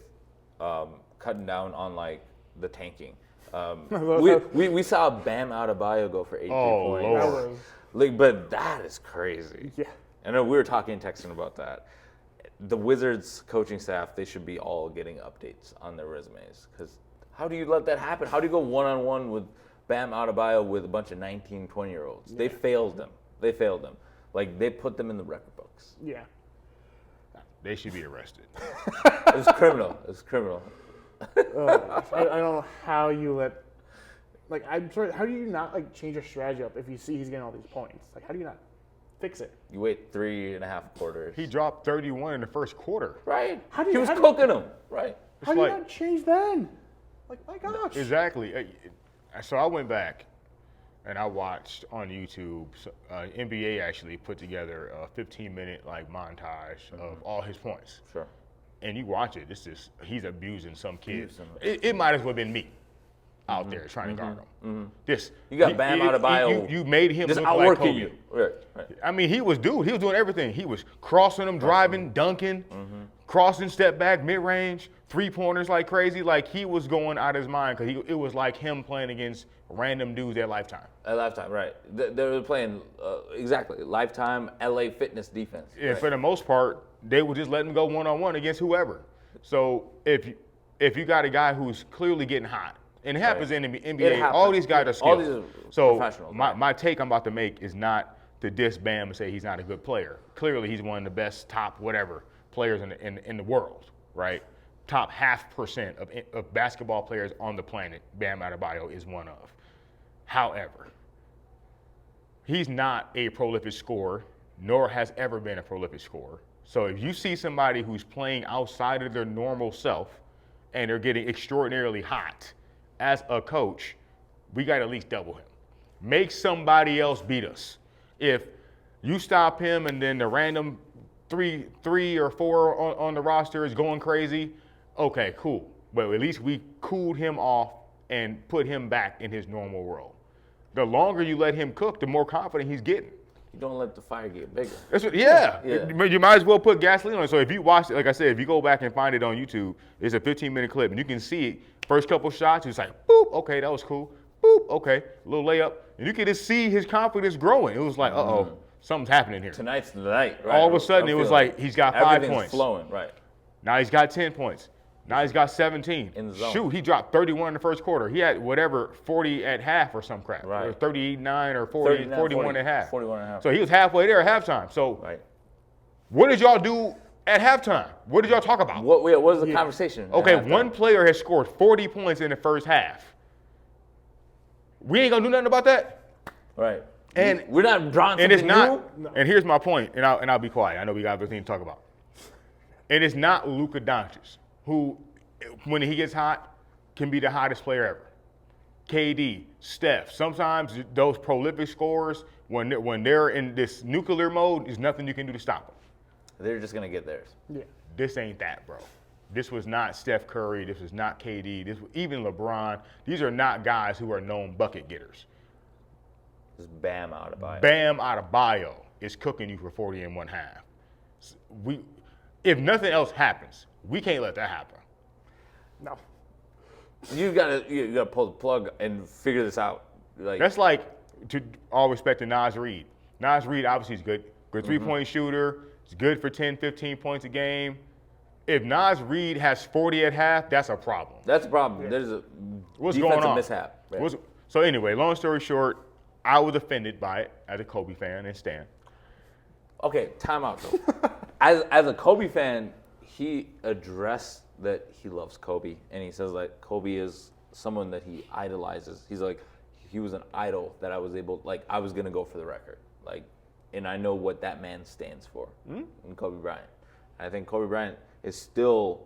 cutting down on like the tanking. We saw Bam Adebayo go for 83 points. Lord. That was, But that is crazy. yeah. I know we were talking, texting about that. The Wizards coaching staff, they should be all getting updates on their resumes. Because how do you let that happen? How do you go one-on-one with Bam Adebayo with a bunch of 19, 20-year-olds? They failed them. Like, they put them in the record books. Yeah. They should be arrested. It was criminal. It was criminal. I don't know how you let. Like, I'm sorry. How do you not like change your strategy up if you see he's getting all these points? Like, how do you not fix it? You wait 3.5 quarters. He dropped 31 in the first quarter. Right. How do He you- was how do- cooking them. Right. How do you not change then? Like, my gosh. Exactly. So I went back and I watched on YouTube. NBA actually put together a 15-minute like montage of all his points. Sure. And you watch it. It's just he's abusing some kid. Abusing them. It might as well have been me out there trying to guard him. You got Bam Adebayo. You made him Just look like outworking Kobe. you. Right. Right. I mean, he was doing everything. He was crossing them, driving, dunking, crossing, step back, mid range, 3-pointers like crazy. Like he was going out of his mind because it was like him playing against random dudes at Lifetime. At Lifetime, right. They were playing, exactly, Lifetime LA Fitness defense. And Right. for the most part, they would just let him go one-on-one against whoever. So if you got a guy who's clearly getting hot, and it happens in the NBA, happens. all these guys are skilled. All these are so professionals, my take I'm about to make is not to diss Bam and say he's not a good player. Clearly, he's one of the best top whatever players in the world, right? Top 0.5% of basketball players on the planet, Bam Adebayo is one of. However, he's not a prolific scorer, nor has ever been a prolific scorer. So if you see somebody who's playing outside of their normal self and they're getting extraordinarily hot, as a coach, we got to at least double him. Make somebody else beat us. If you stop him and then the random three or four on the roster is going crazy, okay, cool. But at least we cooled him off and put him back in his normal world. The longer you let him cook, the more confident he's getting. You don't let the fire get bigger. That's what, yeah. Yeah. You might as well put gasoline on it. So if you watch it, like I said, if you go back and find it on YouTube, it's a 15-minute clip, and you can see it. First couple shots, it's like, boop, okay, that was cool. Boop, okay, a little layup. And you can just see his confidence growing. It was like, uh-oh, something's happening here. Tonight's the night, right? All of a sudden, I it was feel like he's got 5 everything's points. flowing, right. Now he's got 10 points. Now he's got 17. In the zone. Shoot, he dropped 31 in the first quarter. He had whatever, 40 at half or some crap. Right. Or 39 or 40, 39, 41 at half. 41 and a half. So he was halfway there at halftime. So Right. what did y'all do at halftime? What did y'all talk about? What was the conversation? at Okay, halftime? one player has scored 40 points in the first half. We ain't gonna do nothing about that. Right. And- we're not drawing And it's something not. new? And here's my point, and I'll be quiet. I know we got other things to talk about. And it's not Luka Doncic, who, when he gets hot, can be the hottest player ever. KD, Steph. Sometimes those prolific scorers, when they're in this nuclear mode, there's nothing you can do to stop them. They're just going to get theirs. Yeah. This ain't that, bro. This was not Steph Curry. This was not KD. This was even LeBron. These are not guys who are known bucket getters. Just Bam Adebayo. Bam Adebayo is cooking you for 40 in one half. If nothing else happens, we can't let that happen. No. You gotta pull the plug and figure this out. Like That's like, to all respect to Nas Reed. Nas Reed obviously is good three-point shooter. He's good for 10, 15 points a game. If Nas Reed has 40 at half, that's a problem. that's a problem. There's a What's defensive going on? mishap. Yeah. So anyway, long story short, I was offended by it as a Kobe fan and Stan. Okay, time out though. as a Kobe fan, he addressed that he loves Kobe, and he says that Kobe is someone that he idolizes. He's like, he was an idol that I was gonna go for the record, and I know what that man stands for, in Kobe Bryant. I think Kobe Bryant is still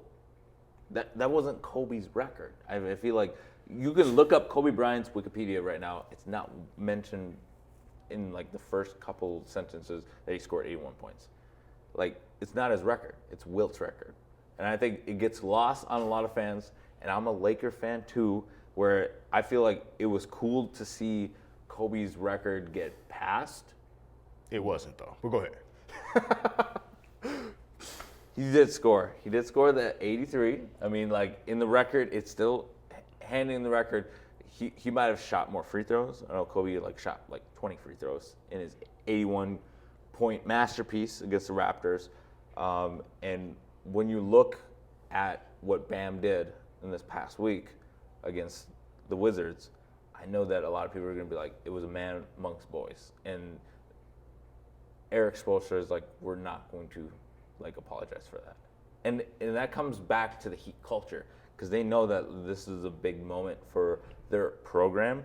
that wasn't Kobe's record. I feel like you can look up Kobe Bryant's Wikipedia right now. It's not mentioned in like the first couple sentences that he scored 81 points. Like, it's not his record. It's Wilt's record. And I think it gets lost on a lot of fans. And I'm a Laker fan too, where I feel like it was cool to see Kobe's record get passed. It wasn't though. But go ahead. He did score. He did score the 83. I mean, like, in the record, it's still handing the record. He might have shot more free throws. I know Kobe shot 20 free throws in his 81-point masterpiece against the Raptors. And when you look at what Bam did in this past week against the Wizards, I know that a lot of people are going to be like, it was a man amongst boys. And Eric Spoelstra is like, we're not going to like apologize for that. And that comes back to the Heat culture because they know that this is a big moment for their program,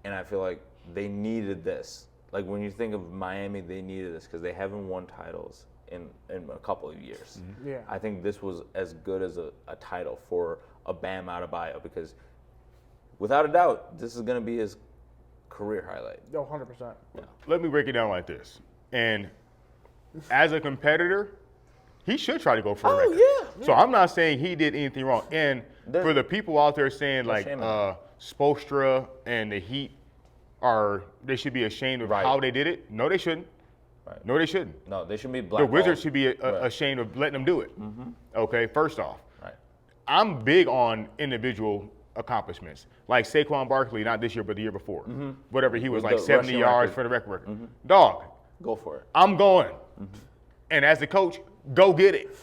and I feel like they needed this. Like when you think of Miami, they needed this because they haven't won titles in a couple of years. Mm-hmm. Yeah. I think this was as good as a title for a Bam Adebayo because without a doubt, this is going to be his career highlight. Oh, 100%. Yeah. Let me break it down like this. And as a competitor, he should try to go for a record. Yeah. So I'm not saying he did anything wrong. And for the people out there saying like shame in that. Spoelstra and the Heat they should be ashamed of Right. how they did it. No, they shouldn't. Right. No, they shouldn't. No, they should be The blackballed. Wizards should be Right. ashamed of letting them do it. Mm-hmm. Okay, first off, Right. I'm big on individual accomplishments. Like Saquon Barkley, not this year, but the year before. Whatever, he was With like the 70 rushing yards record. for the record. Dog, Go for it. I'm going. And as the coach, go get it.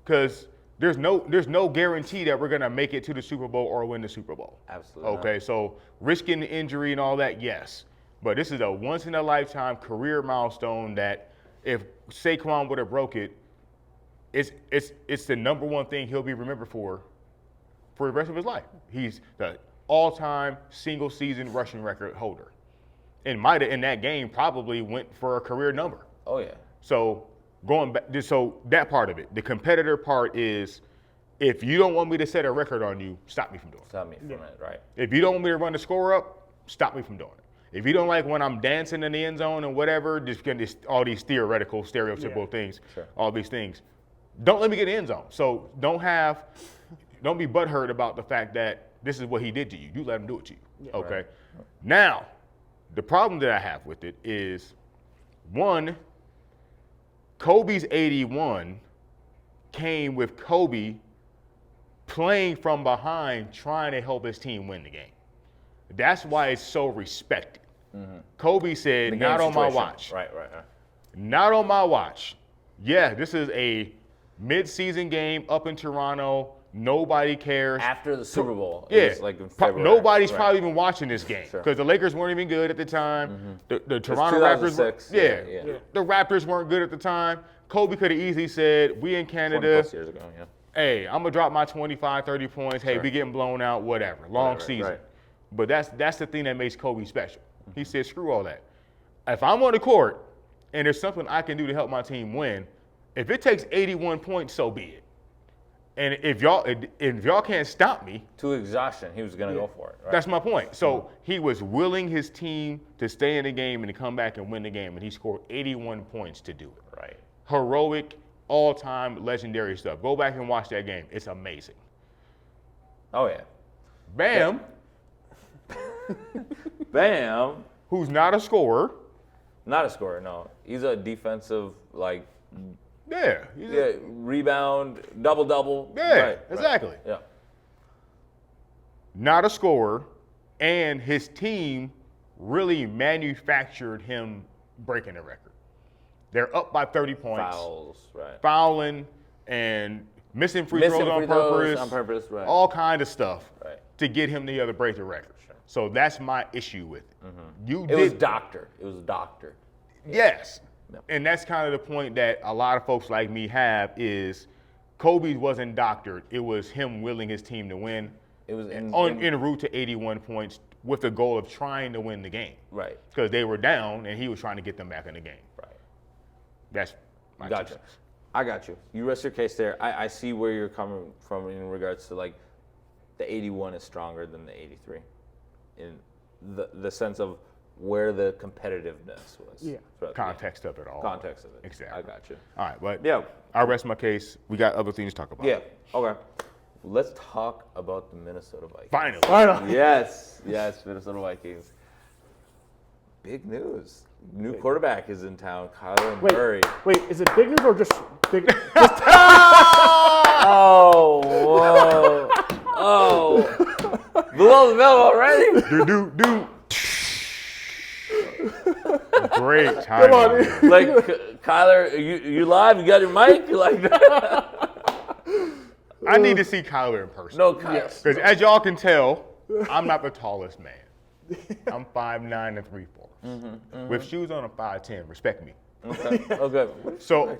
Because there's no guarantee that we're going to make it to the Super Bowl or win the Super Bowl. Absolutely not. Okay, so risking the injury and all that, yes. But this is a once-in-a-lifetime career milestone that if Saquon would have broke it, it's the number one thing he'll be remembered for the rest of his life. He's the all-time single-season rushing record holder. And might have in that game probably went for a career number. Oh, yeah. So going back, so that part of it, the competitor part is, if you don't want me to set a record on you, stop me from doing it. Stop me from it, right? If you don't want me to run the score up, stop me from doing it. If you don't like when I'm dancing in the end zone and whatever, just getting all these theoretical, stereotypical things, Sure. all these things, don't let me get in the end zone. So don't be butthurt about the fact that this is what he did to you. You let him do it to you. Okay. Right. Now, the problem that I have with it is, one, Kobe's 81 came with Kobe playing from behind, trying to help his team win the game. That's why it's so respected. Kobe said, The not game on my situation. watch. Right. Not on my watch. Yeah, this is a mid-season game up in Toronto. Nobody cares. After the Super Bowl. Yeah, It was like in February. nobody's Right. probably even watching this game Sure. because the Lakers weren't even good at the time. The Toronto Raptors, 2006, yeah. the Raptors weren't good at the time. Kobe could have easily said, "We in 20 Canada, plus years ago, yeah. hey, I'm gonna drop my 25, 30 points. Hey, Sure. we getting blown out, whatever. Long Right, season." right. But that's the thing that makes Kobe special. He said, "Screw all that. If I'm on the court and there's something I can do to help my team win, if it takes 81 points, so be it. And if y'all can't stop me, To exhaustion, he was going to go for it. Right? that's my point." So he was willing his team to stay in the game and to come back and win the game, and he scored 81 points to do it. right. Heroic, all-time, legendary stuff. Go back and watch that game. It's amazing. Oh, yeah. Bam, Bam. who's not a scorer. Not a scorer, no. He's a defensive, like, Yeah, rebound, double-double. yeah, Right, exactly. Right. Yeah. Not a scorer, and his team really manufactured him breaking the record. They're up by 30 points. Fouls, right. Fouling and missing free Missing throws on free throws purpose. on purpose, right. All kind of stuff Right. to get him to break the record. Sure. So that's my issue with it. You It did was doctor. It was doctor. Yes. Yep. And that's kind of the point that a lot of folks like me have is Kobe wasn't doctored. It was him willing his team to win It was in route to 81 points with the goal of trying to win the game. right. Because they were down and he was trying to get them back in the game. Right. That's my Gotcha. 2 cents. I got you. You rest your case there. I see where you're coming from in regards to like the 81 is stronger than the 83 in the sense of where the competitiveness was. Yeah. throughout the Context of it all. game. Context of it. Exactly. I got you. All right, but Yeah. I rest my case. We got other things to talk about. Yeah. Okay. Let's talk about the Minnesota Vikings. Finally. Finally. Yes. Minnesota Vikings. Big news. New quarterback is in town, Kyler Murray. Wait, is it big news or just big? Oh, whoa. Oh. Below the belt already? Do. Great time. Come on. Like, Kyler, you live? You got your mic? You like that? I need to see Kyler in person. No, Kyler. Because as y'all can tell, I'm not the tallest man. I'm 5'9" and 3/4. With shoes on, I'm 5'10". Respect me. Okay. So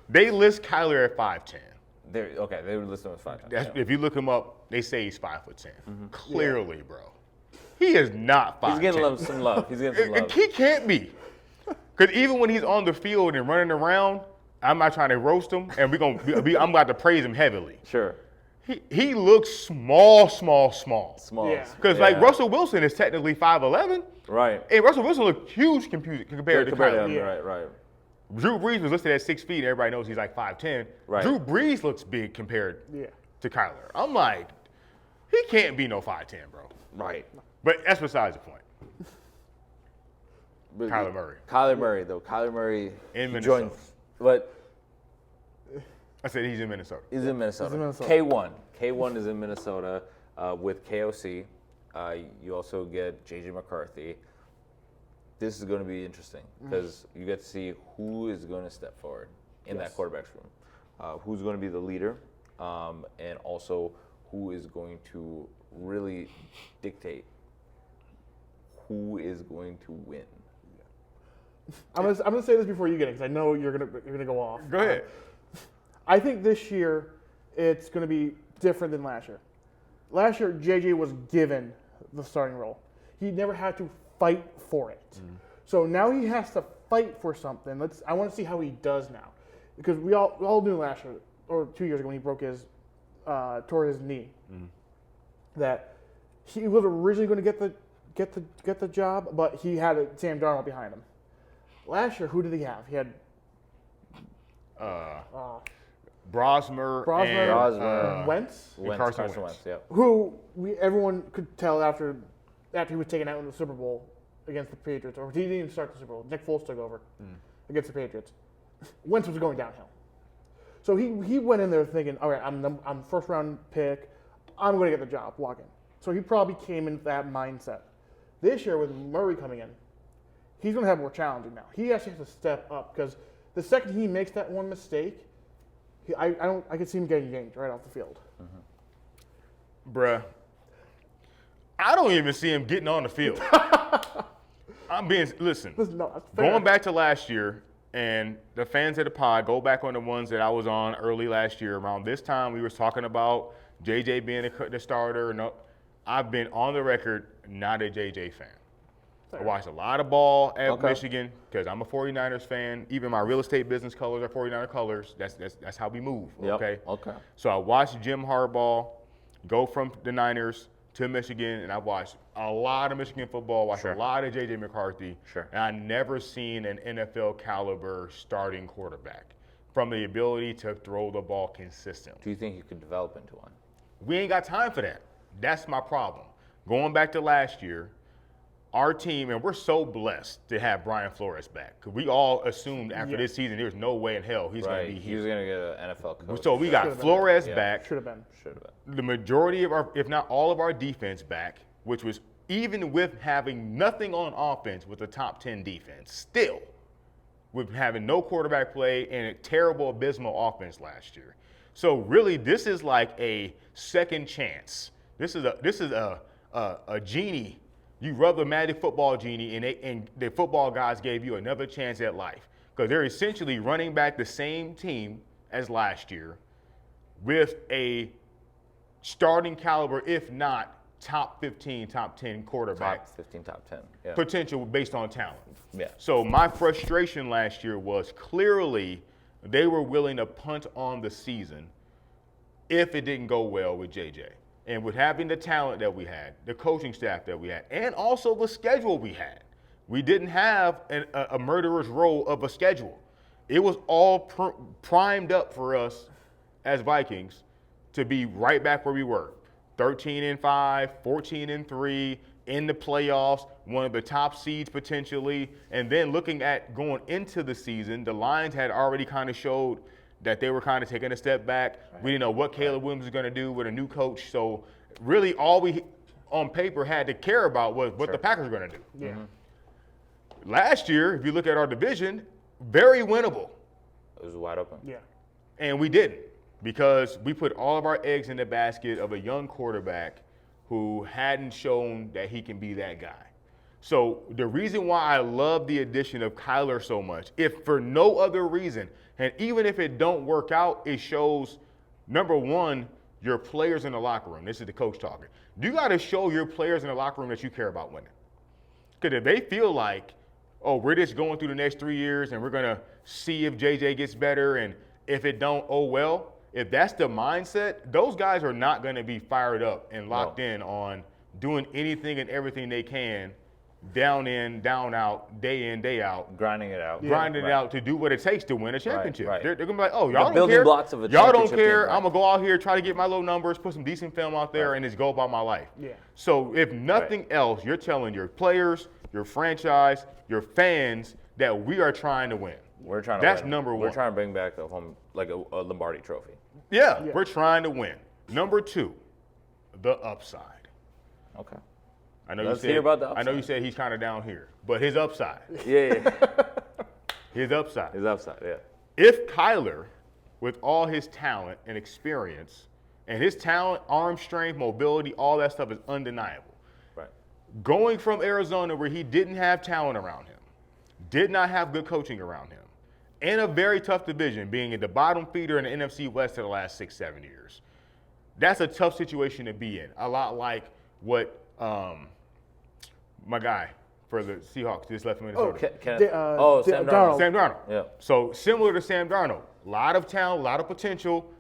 They list Kyler at 5'10". They would list him as 5'10". That's, Yeah. if you look him up, they say he's 5'10". Clearly, bro, he is not 5'10". He's getting some love. He's getting some love. He can't be, because even when he's on the field and running around, I'm not trying to roast him, and I'm about to praise him heavily. Sure. He looks small. Small. Yeah. Because like Russell Wilson is technically 5'11". Right. And Russell Wilson looked huge compared to Kyler. him. Right. Drew Brees was listed at 6 feet. Everybody knows he's like 5'10". Right. Drew Brees looks big compared Yeah. to Kyler. I'm like, he can't be no 5'10", bro. Right. But that's besides the point. Kyler Murray. Kyler Murray In Minnesota. joins. But I said he's in Minnesota. he's in Minnesota. Minnesota. K1 is in Minnesota with KOC. You also get JJ McCarthy. This is going to be interesting because you get to see who is going to step forward in that quarterback's room. Who's going to be the leader, and also who is going to really dictate who is going to win. I'm gonna say this before you get it because I know you're gonna go off. Go ahead. I think this year it's gonna be different than last year. Last year JJ was given the starting role. He never had to fight for it. So now he has to fight for something. I want to see how he does now, because we all knew last year or 2 years ago when he tore his knee, that he was originally going to get the job, but he had Sam Darnold behind him. Last year, who did he have? He had Brosmer and Wentz, Carson Wentz. Yeah. who everyone could tell after he was taken out in the Super Bowl against the Patriots, or he didn't even start the Super Bowl. Nick Foles took over against the Patriots. Wentz was going downhill, so he went in there thinking, all right, I'm first round pick, I'm going to get the job, walk in. So he probably came in with that mindset. This year with Murray coming in, he's going to have more challenging now. He actually has to step up because the second he makes that one mistake, I could see him getting yanked right off the field. Bruh, I don't even see him getting on the field. Listen, No, that's fair. going back to last year, and the fans of the pod, go back on the ones that I was on early last year. Around this time, we were talking about JJ being the starter. No, I've been on the record not a JJ fan. I watched a lot of ball at Michigan because I'm a 49ers fan. Even my real estate business colors are 49er colors. That's how we move, okay? Okay. So I watched Jim Harbaugh go from the Niners to Michigan, and I watched a lot of Michigan football, watched a lot of J.J. McCarthy, and I never seen an NFL caliber starting quarterback from the ability to throw the ball consistently. Do you think you could develop into one? We ain't got time for that. That's my problem. Going back to last year, our team, and we're so blessed to have Brian Flores back, because we all assumed after this season there's no way in hell he's going to be He was here. going to get an NFL coach. So we got Flores back. Should have been. The majority of our, if not all of our defense back, which was even with having nothing on offense with a top 10 defense, still with having no quarterback play and a terrible, abysmal offense last year. So really, this is like a second chance. This is a genie. You rub the magic football genie, and the football guys gave you another chance at life, because they're essentially running back the same team as last year with a starting caliber, if not top 15, top 10 quarterback. Top 15, top 10. Yeah. Potential based on talent. Yeah. So my frustration last year was clearly they were willing to punt on the season if it didn't go well with JJ. And with having the talent that we had, the coaching staff that we had, and also the schedule we had, we didn't have a murderer's row of a schedule. It was all primed up for us as Vikings to be right back where we were. 13-5, 14-3, in the playoffs, one of the top seeds potentially. And then looking at going into the season, the Lions had already kind of showed that they were kind of taking a step back. We didn't know what Caleb Williams was going to do with a new coach. So really all we on paper had to care about was what the Packers were going to do. Yeah. Last year, if you look at our division, very winnable. It was wide open. Yeah. And we didn't, because we put all of our eggs in the basket of a young quarterback who hadn't shown that he can be that guy. So the reason why I love the addition of Kyler so much, if for no other reason, and even if it don't work out, it shows, number one, your players in the locker room. This is the coach talking. You got to show your players in the locker room that you care about winning. Because if they feel like, oh, we're just going through the next 3 years and we're going to see if JJ gets better, and if it don't, oh well. If that's the mindset, those guys are not going to be fired up and locked in on doing anything and everything they can, down in, down out, day in, day out. Grinding it out. Grinding it out to do what it takes to win a championship. right. They're going to be like, oh, y'all don't building care. blocks of a Y'all don't championship care. team, right. I'm going to go out here, try to get my low numbers, put some decent film out there, and just go about my life. Yeah. So if nothing else, you're telling your players, your franchise, your fans that we are trying to win. We're trying to That's win. number one. We're trying to bring back a home, like a Lombardi trophy. Yeah, we're trying to win. Number two, the upside. Okay. I know Let's you said, hear about the I know you upside. said he's kind of down here, but his upside. Yeah. His upside. His upside, yeah. If Kyler, with all his talent and experience, and his talent, arm strength, mobility, all that stuff is undeniable. Right. Going from Arizona where he didn't have talent around him, did not have good coaching around him, in a very tough division, being in the bottom feeder in the NFC West for the last 6-7 years. That's a tough situation to be in. A lot like what my guy for the Seahawks just left Minnesota. Sam Darnold. Sam Darnold. Yeah. So similar to Sam Darnold, a lot of talent, a lot of potential.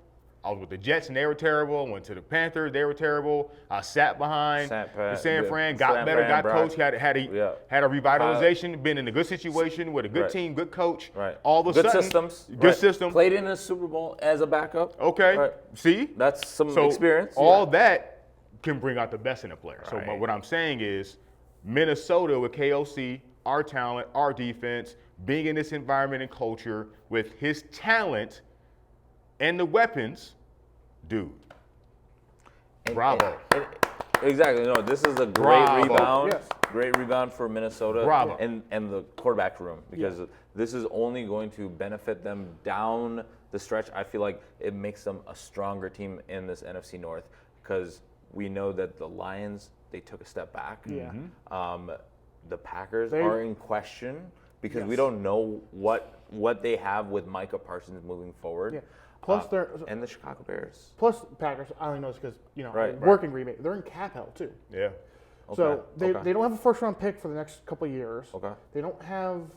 I was with the Jets and they were terrible. I went to the Panthers, they were terrible. I sat behind the San Fran, got better, got coached, had a revitalization, been in a good situation with a good team, good coach. Right. All of a good sudden, systems. good system. Played in a Super Bowl as a backup. Okay. Right. See? That's some So experience. all that can bring out the best in a player. So Right. what I'm saying is Minnesota with KOC, our talent, our defense, being in this environment and culture with his talent and the weapons, dude. Bravo. Exactly. No, this is a great Bravo. rebound. Yes. Great rebound for Minnesota Bravo. and the quarterback room, because this is only going to benefit them down the stretch. I feel like it makes them a stronger team in this NFC North, because we know that the Lions, they took a step back. Yeah. The Packers They- are in question because we Yes. don't know what they have with Micah Parsons moving forward. Yeah. Plus, they're and the Chicago Bears. plus Packers. I only know this because Right. I work in Green Bay. They're in cap hell too. Yeah. So they Okay. don't have a first round pick for the next couple of years. Okay. They don't have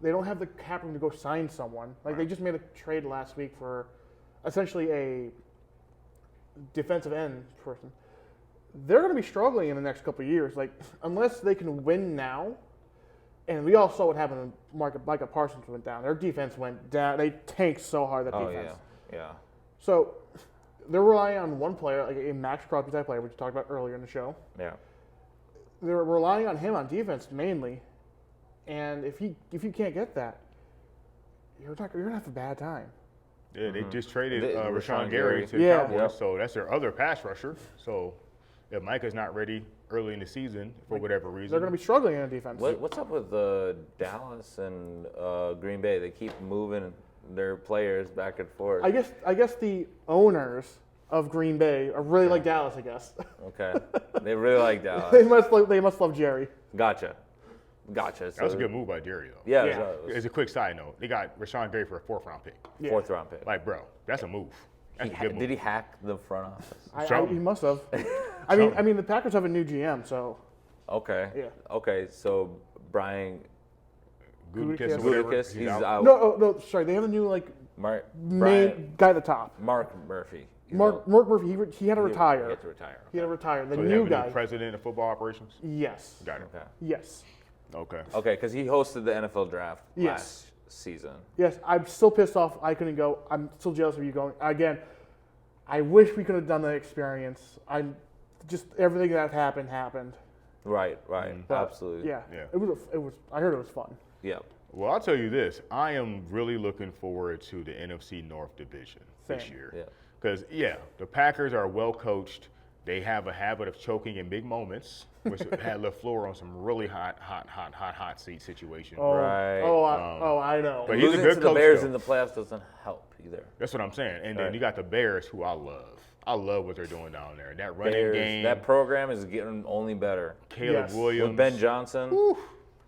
the cap room to go sign someone. Like they just made a trade last week for essentially a defensive end person. They're going to be struggling in the next couple of years. Like unless they can win now, and we all saw what happened when Micah Parsons went down. Their defense went down. They tanked so hard that Oh defense. yeah. So they're relying on one player, like a Max Crosby type player, which we talked about earlier in the show. Yeah. They're relying on him on defense mainly, and if you can't get that, you're gonna have a bad time. Yeah, they just traded Rashawn Rashawn Gary. Gary to the Yeah. Cowboys, Yep. so that's their other pass rusher. So if Micah's not ready early in the season for whatever reason, They're gonna be struggling in defense. What's up with Dallas and Green Bay? They keep moving their players back and forth. I guess the owners of Green Bay are really like Dallas. I guess Okay. They really like they Dallas. must love Jerry. Gotcha. So, that was a good move by Jerry, though. Yeah. Yeah. it was As a quick side note, they got Rashawn Gary for a 4th-round pick. Yeah. 4th round pick. Like, bro, that's a move. That's a good move. Did he hack the front office? Something. He must have. I mean, the Packers have a new GM, so Okay. Yeah. Okay. So Brian Gutekunst, Gutekunst. whatever, Gutekunst, he's out. out. no. Sorry, they have a new like Brian, main guy at the top. Mark Murphy. He's Mark out. Murphy. He had to He retire. had to retire. He had to retire. The So they new have a guy. president of football operations. Yes. Got it. Okay. Yes. Okay. Okay, because he hosted the NFL draft Yes. last season. Yes. I'm still pissed off. I couldn't go. I'm still jealous of you going again. I wish we could have done the experience. I'm just everything that happened. Right. But, Absolutely. Yeah. Yeah. It was. I heard it was fun. Yep. Well, I'll tell you this. I am really looking forward to the NFC North division this Same. year. Yeah. Because, the Packers are well coached. They have a habit of choking in big moments, which had LaFleur on some really hot seat situation. Oh, Right. I know. But he's a Losing good to the coach, Bears though. in the playoffs doesn't help either. That's what I'm saying. And then Right. you got the Bears, who I love. I love what they're doing down there. That running Bears, game. that program is getting only better. Caleb Yes. Williams. With Ben Johnson, Whew,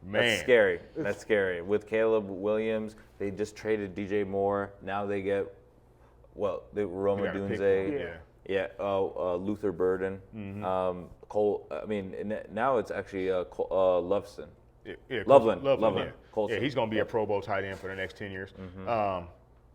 man. that's scary. That's scary. With Caleb Williams, they just traded DJ Moore. Now they get, Roma We gotta pick Dunze. one, Yeah, Luther Burden, Cole. I mean, now it's actually Loveson. Loveland. Yeah. Colson. Yeah, he's going to be a Pro Bowl tight end for the next 10 years.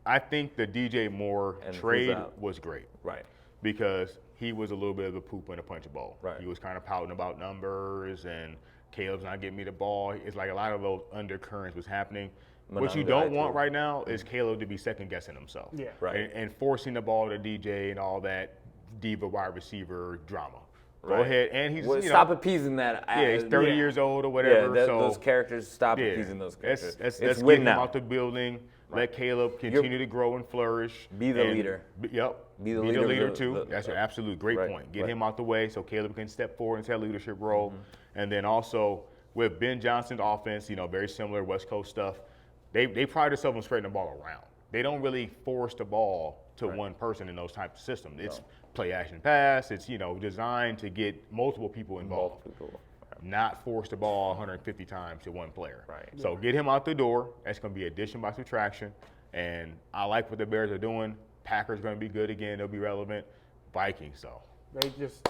I think the DJ Moore And who's trade out? was great Right. because he was a little bit of a poop in a punch bowl. Right. He was kind of pouting about numbers and Caleb's not getting me the ball. It's like a lot of those undercurrents was happening. What you don't want right now is Caleb to be second guessing himself. Yeah. Right. And forcing the ball to DJ and all that diva wide receiver drama. Go Right. ahead. And he's, Stop appeasing that. yeah, he's 30 Yeah. years old or Yeah, whatever. so those characters. Stop yeah, appeasing those characters. let's it's get win him now. out the building. Let Caleb continue to grow and flourish. Be the and leader. Yep. Be the leader of too. the- That's an absolute great Right, point. Get right. him out the way so Caleb can step forward into that leadership role. Mm-hmm. And then also with Ben Johnson's offense, very similar West Coast stuff. They pride themselves on spreading the ball around. They don't really force the ball to one person in those types of systems. It's play action pass. It's designed to get multiple people involved. Not force the ball 150 times to one player. Right. So get him out the door. That's going to be addition by subtraction. And I like what the Bears are doing. Packers going to be good again. They'll be relevant. Vikings, though. They just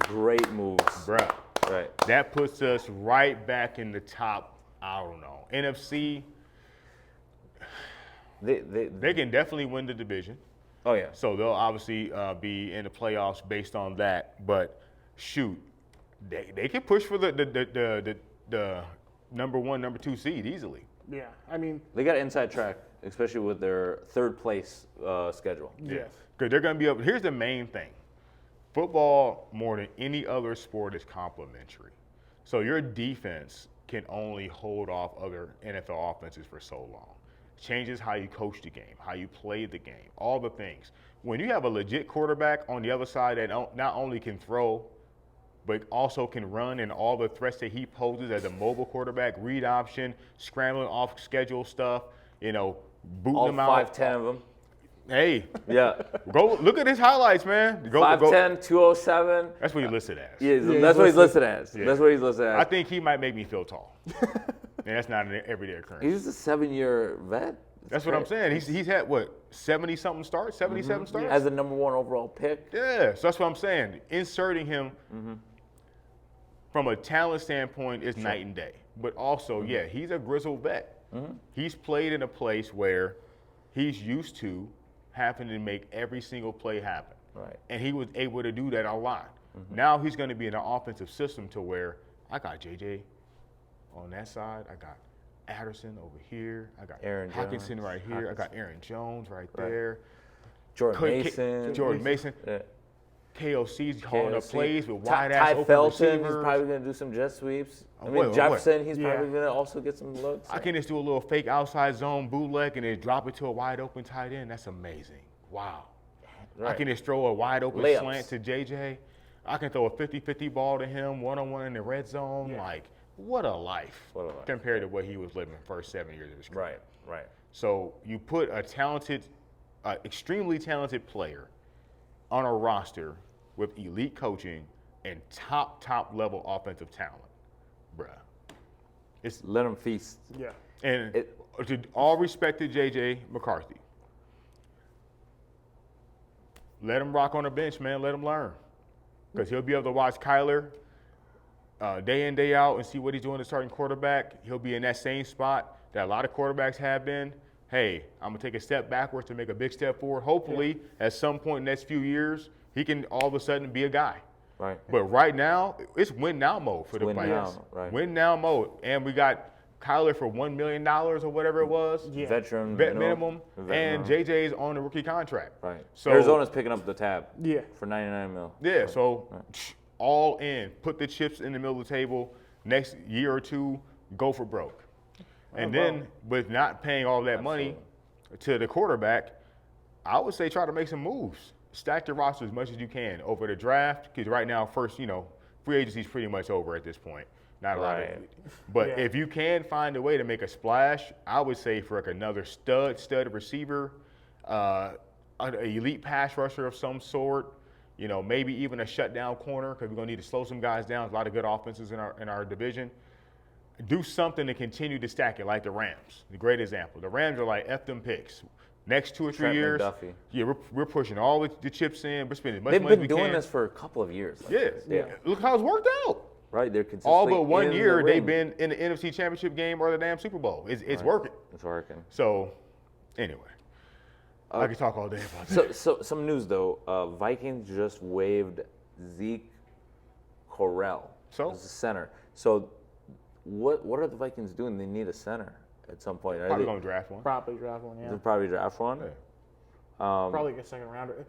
Great moves. Bruh. Right. That puts us right back in the top, I don't know. NFC, they can definitely win the division. Oh yeah. So they'll obviously be in the playoffs based on that. But shoot, they can push for the number 1, number 2 seed easily. yeah. I mean, They got inside track, especially with their third place schedule. yes. Because they're going to be up. Here's the main thing. Football, more than any other sport, is complementary. So your defense can only hold off other NFL offenses for so long. Changes how you coach the game, how you play the game, all the things. When you have a legit quarterback on the other side that not only can throw, but also can run, and all the threats that he poses as a mobile quarterback, read option, scrambling off schedule stuff, booting All them out. 5'10" of them. Hey, Yeah. go look at his highlights, man. Go. 5'10", 207. That's what he listed as. Yeah, he's that's what he's listed. listed as. Yeah. That's what he's listed as. I think he might make me feel tall. And that's not an everyday occurrence. He's a 7-year vet. That's what I'm saying. He's had, 70-something starts, 77 starts? As the number 1 overall pick. Yeah, so that's what I'm saying. Inserting him from a talent standpoint is night and day. But also, he's a grizzled vet. He's played in a place where he's used to having to make every single play happen. Right. And he was able to do that a lot. Now he's going to be in an offensive system to where I got JJ on that side. I got Addison over here. I got Aaron Hockenson Jones. right here. I got Aaron Jones right there. Jordan K- Mason. Jordan Mason. Yeah. KOC's calling up KOC. plays with Ty wide-ass open Felton, he's receivers. probably going to do some jet sweeps. I mean, What? Jefferson, he's Yeah. probably going to also get some looks. I can just do a little fake outside zone bootleg and then drop it to a wide open tight end. That's amazing. Wow. I Right. can just throw a wide open Layups. slant to JJ. I can throw a 50-50 ball to him, one-on-one in the red zone. Yeah. Like, what a life, What a life. compared to what he was living the first 7 years of his career. Right. So you put a talented, extremely talented player on a roster with elite coaching and top level offensive talent, bruh. Let him feast. Yeah. And It- to all respect to JJ McCarthy, let him rock on the bench, man. Let him learn, because he'll be able to watch Kyler day in, day out, and see what he's doing as starting quarterback. He'll be in that same spot that a lot of quarterbacks have been. Hey, I'm gonna take a step backwards to make a big step forward. Hopefully, at some point in the next few years, he can all of a sudden be a guy. Right. But right now, it's win now mode for the win players. now, right. Win now mode, and we got Kyler for $1 million or whatever it was. Yeah. Veteran Vet minimum, Veteran. and JJ's on the rookie contract. Right. So Arizona's picking up the tab. Yeah. For $99 million. Yeah, so all in, put the chips in the middle of the table. Next year or two, go for broke. And then with not paying all that money to the quarterback, I would say try to make some moves. Stack your roster as much as you can over the draft, because right now, first, free agency is pretty much over at this point. Not a lot of Right. it. But Yeah. if you can find a way to make a splash, I would say for like another stud receiver, an elite pass rusher of some sort. Maybe even a shutdown corner because we're gonna need to slow some guys down. There's a lot of good offenses in our division. Do something to continue to stack it, like the Rams. The great example. The Rams are like F them picks. Next 2 or 3 Trent years, McDuffie. yeah, we're pushing all the chips in. We're spending as much They've money as been we doing can. this for a couple of years. like Yeah. this. Yeah. Look how it's worked out. Right, they're consistently All but one in the year they've ring. been in the NFC Championship game or the damn Super Bowl. It's working. It's working. So, anyway, I could talk all day about that. So some news though. Vikings just waived Zeke Correll So? as a center. So what are the Vikings doing? They need a center at some point. Are Probably they, gonna draft one. Probably draft one. Yeah. they'll probably draft one. Yeah. Probably like a second rounder.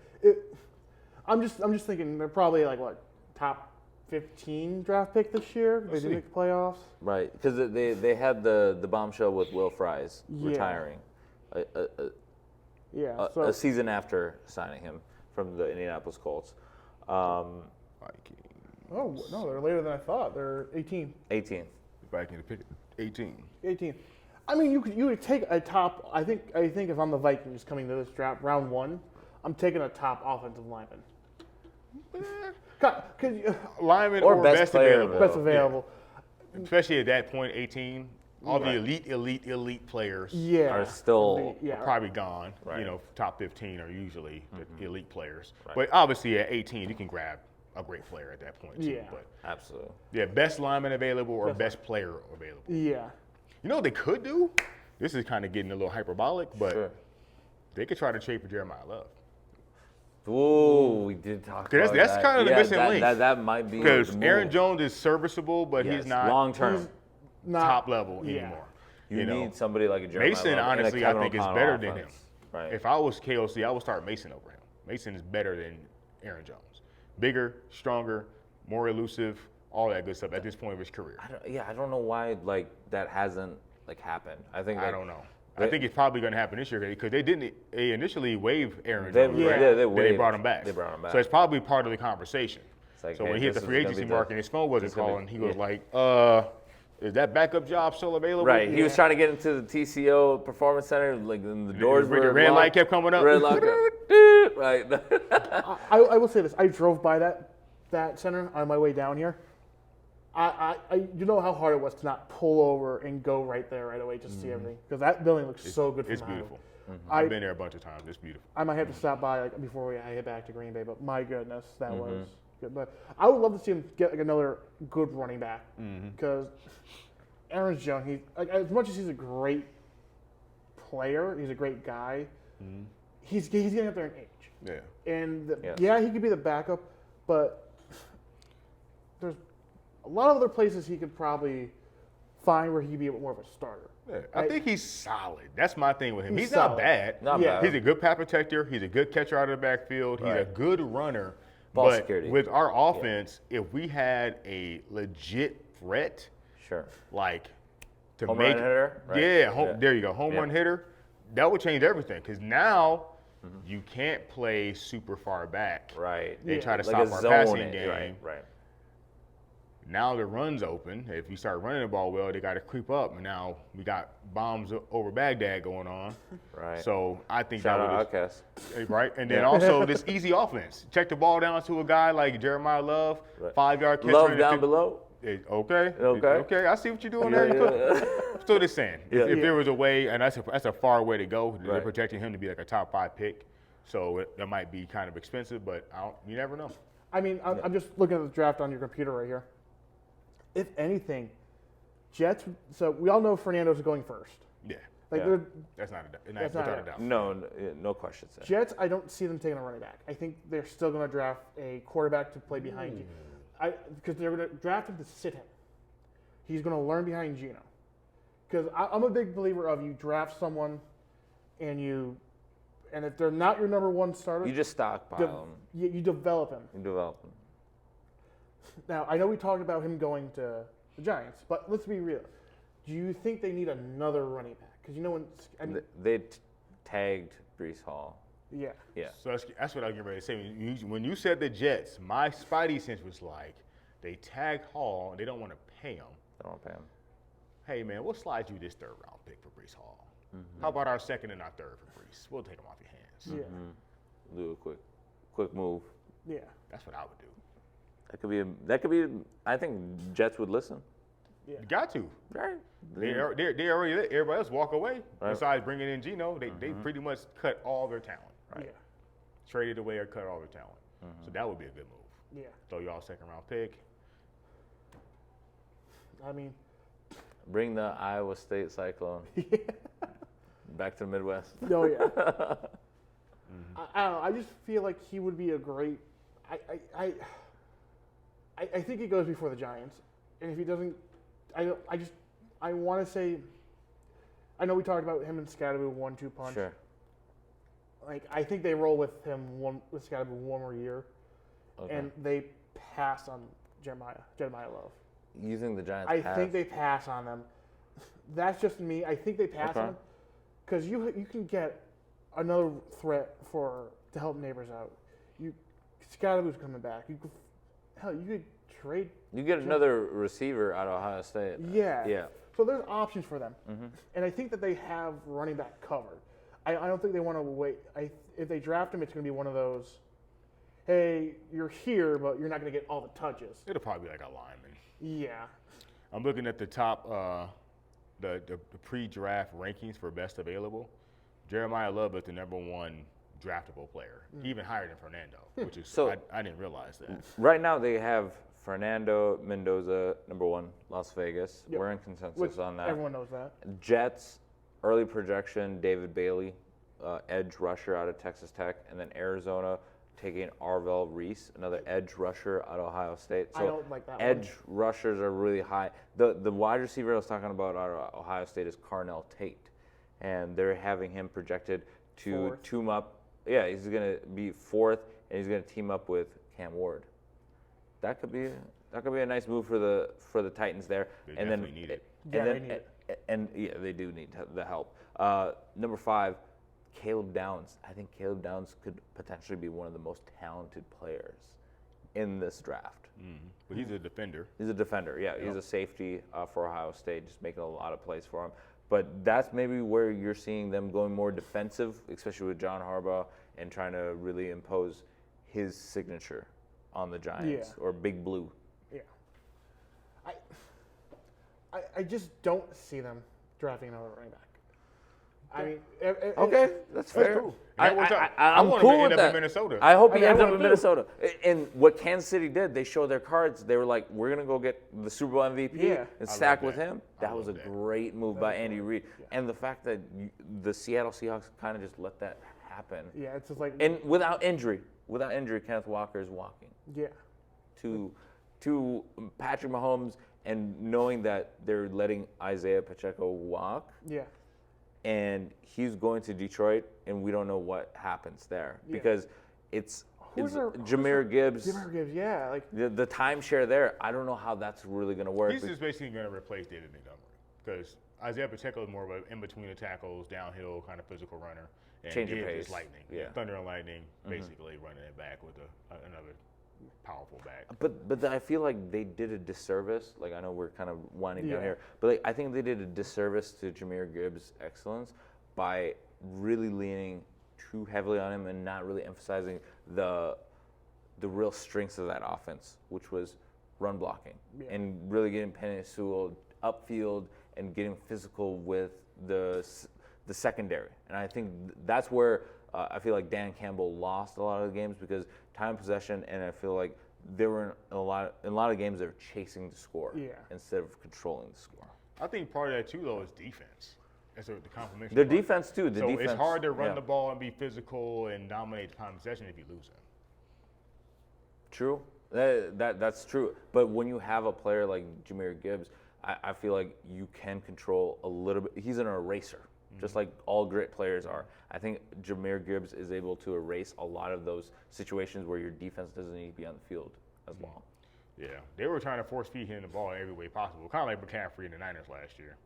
I'm just thinking they're probably like what, top 15 draft pick this year. They Let's did see. make the playoffs. Right, because they had the bombshell with Will Fries Yeah. retiring Yeah. a So season after signing him from the Indianapolis Colts. Vikings. oh no, they're later than I thought. They're 18. 18th. Vikings pick 18. 18. I mean, you could take a top. I think if I'm the Vikings coming to this draft, round 1, I'm taking a top offensive lineman. Because Lineman Or or best best player available. best available. Yeah. Especially at that point, 18. All Right. the elite players Yeah. Are still yeah. are probably gone. Right. Top 15 are usually the elite players. Right. But obviously at 18, you can grab a great player at that point too. Yeah. But absolutely. yeah, best lineman available or Best best player available. Yeah. You know what they could do? This is kind of getting a little hyperbolic, but Sure. they could try to trade for Jeremiah Love. Ooh, we did talk That's- about that's that. kind of the missing that, link. That might be Because the Aaron move. Jones is serviceable, but Yes, he's not long term. He's not top level yeah. anymore. You know? need somebody like a Jeremiah Mason, Love and a honestly, I Kevin think is O'Connell better than him. offense. Right. If I was KOC, I would start Mason over him. Mason is better than Aaron Jones. Bigger, stronger, more elusive, all that good stuff at this point of his career. I don't know why that hasn't happened. I think I don't know. I think it's probably going to happen this year because they initially waived Aaron They- Jones. yeah, right? they Then they waived- brought him back. they brought him back. So it's probably part of the conversation. It's like, So hey, when he hit the this free is gonna agency be market the- and his phone wasn't this is gonna be- calling, he was yeah. like, is that backup job still available? Right. He was trying to get into the TCO Performance Center, and the doors the were red light locked. kept coming up. Red light right. I will say this. I drove by that center on my way down here. You know how hard it was to not pull over and go right there right away just to see everything because that building looks so good. From It's the highway. beautiful. I- I've been there a bunch of times. It's beautiful. I might have to stop by before I head back to Green Bay, but my goodness, that was good. But I would love to see him get another good running back because Aaron Jones, as much as he's a great player, he's a great guy. He's getting up there in age, Yeah. and Yes. he could be the backup, but there's a lot of other places he could probably find where he could be more of a starter. Yeah, I think he's solid. That's my thing with him. He's He's not solid. bad. Not Yeah. bad. He's a good pass protector. He's a good catcher out of the backfield. He's a Right. good runner. Ball but security. with our offense, if we had a legit threat, Sure. like to Home make run hitter, right? yeah, Yeah. there you go, home Yeah. run hitter, that would change everything. Because now you can't play super far back. Right. They try to Like stop a our zone passing it. game. Right. Now the run's open. If we start running the ball well, they got to creep up. And now we got bombs over Baghdad going on. Right. So I think Shout that out would Outcast. right. And then also this easy offense. Check the ball down to a guy like Jeremiah Love, Right. 5-yard catch. Love down below. Okay. Okay. Okay. I see what you're doing Yeah, there. yeah. I'm still just saying. Yeah. If there was a way, and that's a far way to go. They're Right. projecting him to be like a top 5 pick. So that might be kind of expensive, but you never know. I mean, I'm just looking at the draft on your computer right here. If anything, Jets. So we all know Fernando's going first. Yeah. Like Yeah. they're That's not That's without not a doubt. No questions there. Jets. I don't see them taking a running back. I think they're still going to draft a quarterback to play behind you, because they're going to draft him to sit him. He's going to learn behind Gino. Because I'm a big believer of you draft someone, and if they're not your number one starter, You just stockpile them. you develop him. You develop them. Now, I know we talked about him going to the Giants, but let's be real. Do you think they need another running back? Because They tagged Brees Hall. yeah. Yeah. So that's what I was getting ready to say. When you said the Jets, my spidey sense was like, they tag Hall and they don't want to pay him. I don't want to pay him. Hey, man, we'll slide you this 3rd round pick for Brees Hall. How about our 2nd and our 3rd for Brees? We'll take him off your hands. Yeah. Do a quick move. Yeah. That's what I would do. That could be. I think Jets would listen. Yeah. You got to. Right. They already let everybody else walk away. Right. Besides bringing in Geno, they pretty much cut all their talent. Right. Yeah. Traded away or cut all their talent. So that would be a good move. Yeah. Throw y'all second round pick. I mean, Bring the Iowa State Cyclone back to the Midwest. no, yeah. I don't know. I just feel like he would be a great. I think he goes before the Giants, and if he doesn't, I want to say. I know we talked about him and Scatterby 1-2 punch. Sure. Like I think they roll with him with Scatterby one more year, Okay. and they pass on Jeremiah Love. You think the Giants? I think they pass on them. That's just me. I think they pass on them because you can get another threat to help neighbors out. Scottaboo's coming back. You could trade. You get another receiver out of Ohio State. Yeah. Yeah. So there's options for them, and I think that they have running back covered. I don't think they want to wait. If they draft him, it's going to be one of those. Hey, you're here, but you're not going to get all the touches. It'll probably be like a lineman. Yeah. I'm looking at the top, the pre-draft rankings for best available. Jeremiah Love is the #1 draftable player, even higher than Fernando, which is So- I didn't realize that. Right now they have Fernando Mendoza #1, Las Vegas. Yep. We're in consensus Which on that. everyone knows that. Jets, early projection, David Bailey, edge rusher out of Texas Tech, and then Arizona taking Arvell Reese, another edge rusher out of Ohio State. So I don't like that edge rushers are really high. The wide receiver I was talking about out of Ohio State is Carnell Tate, and they're having him projected to Fourth. team up. Yeah, he's going to be 4th, and he's going to team up with Cam Ward. That could be a nice move for the Titans there. They and definitely then need it. Yeah, and they then need it. and yeah, they do need the help. Number 5, Caleb Downs. I think Caleb Downs could potentially be one of the most talented players in this draft. But he's a defender. He's a defender, yeah. He's a safety for Ohio State, just making a lot of plays for him. But that's maybe where you're seeing them going more defensive, especially with John Harbaugh, and trying to really impose his signature on the Giants or Big Blue. Yeah. I just don't see them drafting another running back. I mean, Okay, that's fair. cool. I'm want him cool to with end up that. in Minnesota. I hope he I mean, ends I up want in him Minnesota. And what Kansas City did, they showed their cards. They were like, we're going to go get the Super Bowl MVP Yeah. and I stack love with that. him. I That was a love that. great move by Andy Reid. And the fact that the Seattle Seahawks kind of just let that happen. yeah, it's just like And without injury, Kenneth Walker is walking yeah, to Patrick Mahomes, and knowing that they're letting Isaiah Pacheco walk, yeah, and he's going to Detroit, and we don't know what happens there Yeah. because it's Who's our- Jameer Gibbs. Jimmer Gibbs, yeah, like The timeshare there, I don't know how that's really going to work. He's just basically going to replace David Montgomery because Isaiah Pacheco is more of an in-between the tackles, downhill kind of physical runner. And Change of Gibbs pace. is lightning. Yeah. Thunder and lightning, basically running it back with another powerful back. But I feel like they did a disservice. Like, I know we're kind of winding down Yeah. here, but like, I think they did a disservice to Jameer Gibbs' excellence by really leaning too heavily on him and not really emphasizing the real strengths of that offense, which was run blocking and really getting Penei Sewell upfield and getting physical with the secondary. And I think that's where I feel like Dan Campbell lost a lot of the games because time possession, and I feel like they were in a lot of games they were chasing the score instead of controlling the score. I think part of that too, though, is defense. That's the complementary. The part. defense too. So it's hard to run yeah. the ball and be physical and dominate the time possession if you lose him. True. That's true. But when you have a player like Jameer Gibbs, I feel like you can control a little bit. He's an eraser, just like all great players are. I think Jameer Gibbs is able to erase a lot of those situations where your defense doesn't need to be on the field as well. Yeah, they were trying to force feed him the ball in every way possible, kind of like McCaffrey in the Niners last year.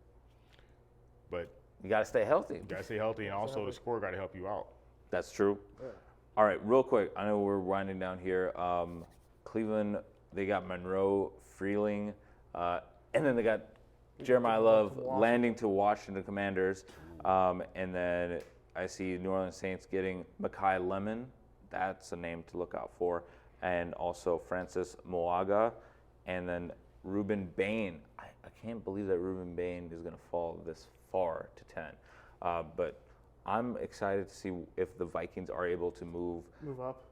But You got to stay healthy. you got to stay healthy, and also the score got to help you out. That's true. All right, real quick. I know we're winding down here. Cleveland, they got Monroe, Freeling, and then they got Jeremiah Love landing to Washington Commanders. And then I see New Orleans Saints getting Mekhi Lemon That's a name to look out for. And also Francis Moaga, and then Ruben Bain. I can't believe that Ruben Bain is going to fall this far to 10. But I'm excited to see if the Vikings are able to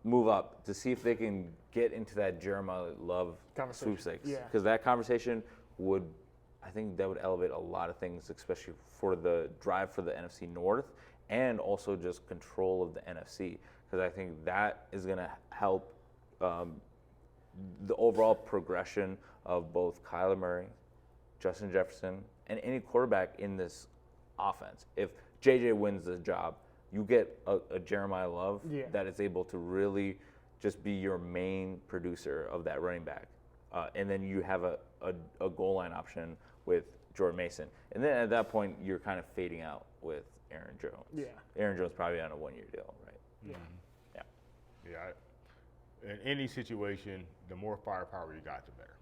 move up to see if they can get into that Jeremiah Love sweepstakes. Because that conversation I think that would elevate a lot of things, especially for the drive for the NFC North and also just control of the NFC. Because I think that is going to help the overall progression of both Kyler Murray, Justin Jefferson, and any quarterback in this offense. If JJ wins the job, you get a Jeremiah Love that is able to really just be your main producer of that running back. And then you have a goal line option with Jordan Mason. And then at that point, you're kind of fading out with Aaron Jones. Yeah. Aaron Jones probably on a 1-year deal, right? Yeah. In any situation, the more firepower you got, the better.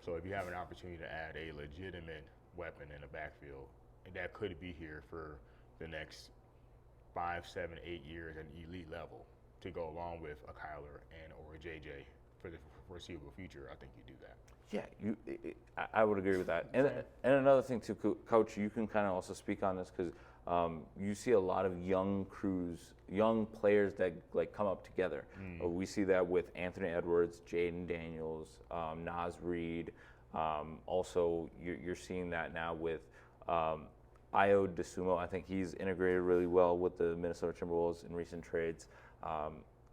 So if you have an opportunity to add a legitimate weapon in the backfield, and that could be here for the next 5, 7, 8 years at an elite level to go along with a Kyler or a JJ for the foreseeable future, I think you do that. Yeah, I would agree with that. And another thing too, Coach, you can kind of also speak on this because you see a lot of young players that like come up together. We see that with Anthony Edwards, Jaden Daniels, Naz Reid. Also, you're seeing that now with Io DeSumo. I think he's integrated really well with the Minnesota Timberwolves in recent trades.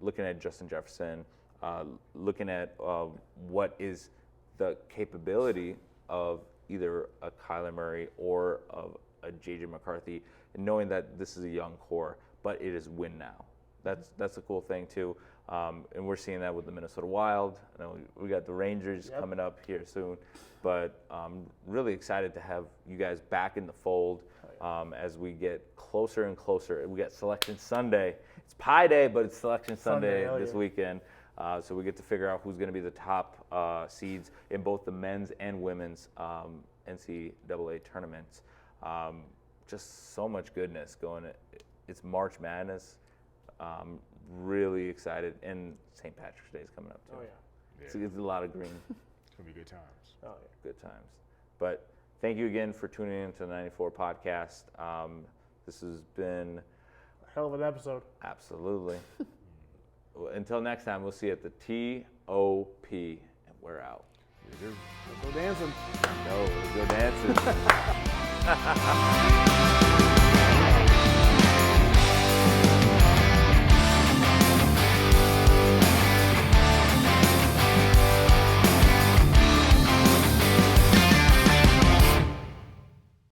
Looking at Justin Jefferson, looking at what is the capability of either a Kyler Murray or of a J.J. McCarthy, and knowing that this is a young core, but it is win now. That's a cool thing too, and we're seeing that with the Minnesota Wild. I know we got the Rangers coming up here soon, but I'm really excited to have you guys back in the fold as we get closer and closer. We got Selection Sunday. It's Pie Day, but it's Selection Sunday this weekend. So we get to figure out who's going to be the top seeds in both the men's and women's NCAA tournaments. Just so much goodness going. It's March Madness. Really excited, and St. Patrick's Day is coming up too. Oh yeah. It's a lot of green. It's gonna be good times. Oh yeah. Good times. But thank you again for tuning in to the 94 podcast. This has been a hell of an episode. Absolutely. Well, until next time, we'll see you at the TOP, and we're out. Let's go dancing. No, let's go dancing.